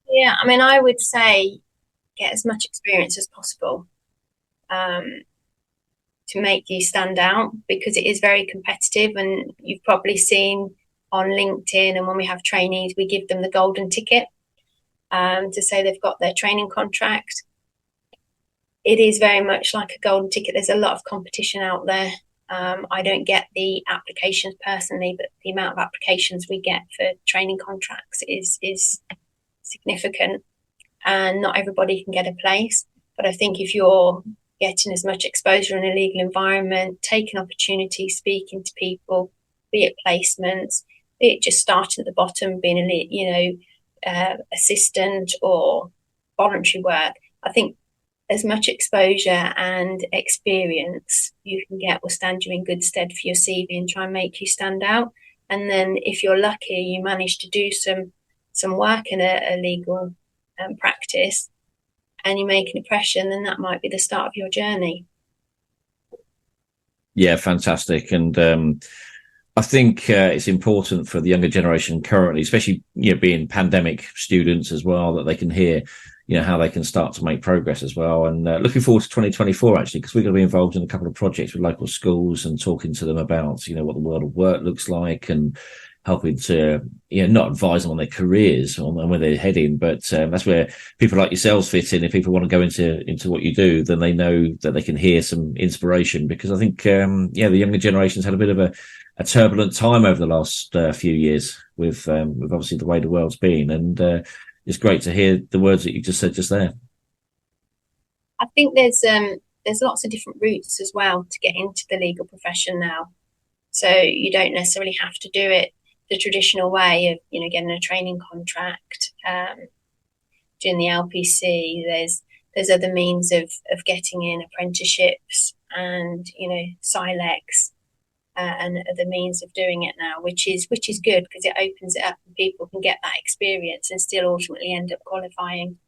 Yeah, I mean, I would say get as much experience as possible to make you stand out, because it is very competitive. And you've probably seen on LinkedIn, and when we have trainees, we give them the golden ticket to say they've got their training contract. It is very much like a golden ticket. There's a lot of competition out there. I don't get the applications personally, but the amount of applications we get for training contracts is significant, and not everybody can get a place. But I think if you're getting as much exposure in a legal environment, taking opportunities, speaking to people, be it placements, be it just starting at the bottom, being a assistant or voluntary work, I think as much exposure and experience you can get will stand you in good stead for your CV and try and make you stand out. And then if you're lucky, you manage to do some work in a legal practice and you make an impression, then that might be the start of your journey. Yeah, fantastic. And I think it's important for the younger generation currently, especially being pandemic students as well, that they can hear how they can start to make progress as well. And looking forward to 2024, actually, because we're going to be involved in a couple of projects with local schools and talking to them about, what the world of work looks like and helping to, not advise them on their careers and where they're heading. But that's where people like yourselves fit in. If people want to go into what you do, then they know that they can hear some inspiration, because I think, the younger generation's had a bit of a turbulent time over the last few years with obviously the way the world's been. And, it's great to hear the words that you just said just there. I think there's lots of different routes as well to get into the legal profession now. So you don't necessarily have to do it the traditional way of, getting a training contract, doing the LPC. There's other means of getting in apprenticeships and, SILEX. And other means of doing it now, which is good, because it opens it up and people can get that experience and still ultimately end up qualifying.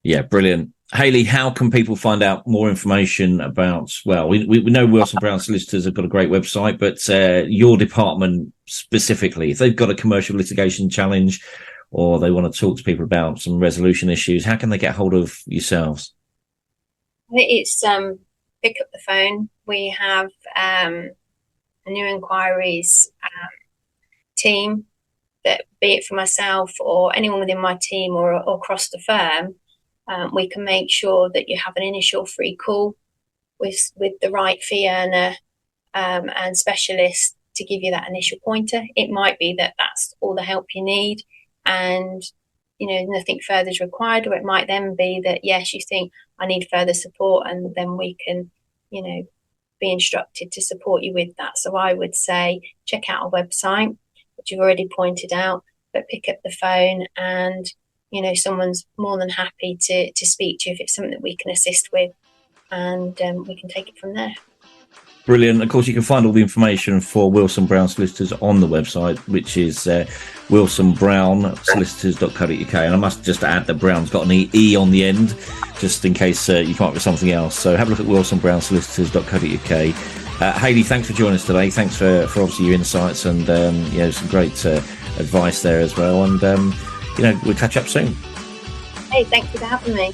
Yeah, brilliant. Hayley, how can people find out more information about, we know Wilson Browne Solicitors have got a great website, but your department specifically, if they've got a commercial litigation challenge or they want to talk to people about some resolution issues, how can they get hold of yourselves? It's pick up the phone. We have a new inquiries team that, be it for myself or anyone within my team or across the firm, we can make sure that you have an initial free call with the right fee earner and specialist to give you that initial pointer. It might be that that's all the help you need and nothing further is required, or it might then be that, yes, you think I need further support, and then we can, be instructed to support you with that. So I would say check out our website, which you've already pointed out, but pick up the phone and, someone's more than happy to speak to you if it's something that we can assist with, and we can take it from there. Brilliant. Of course, you can find all the information for Wilson Browne Solicitors on the website, which is wilsonbrownesolicitors.co.uk. And I must just add that Brown's got an E on the end, just in case you come up with something else. So have a look at wilsonbrownesolicitors.co.uk. Hayley, thanks for joining us today. Thanks for obviously your insights and some great advice there as well. And we'll catch up soon. Hey, thank you for having me.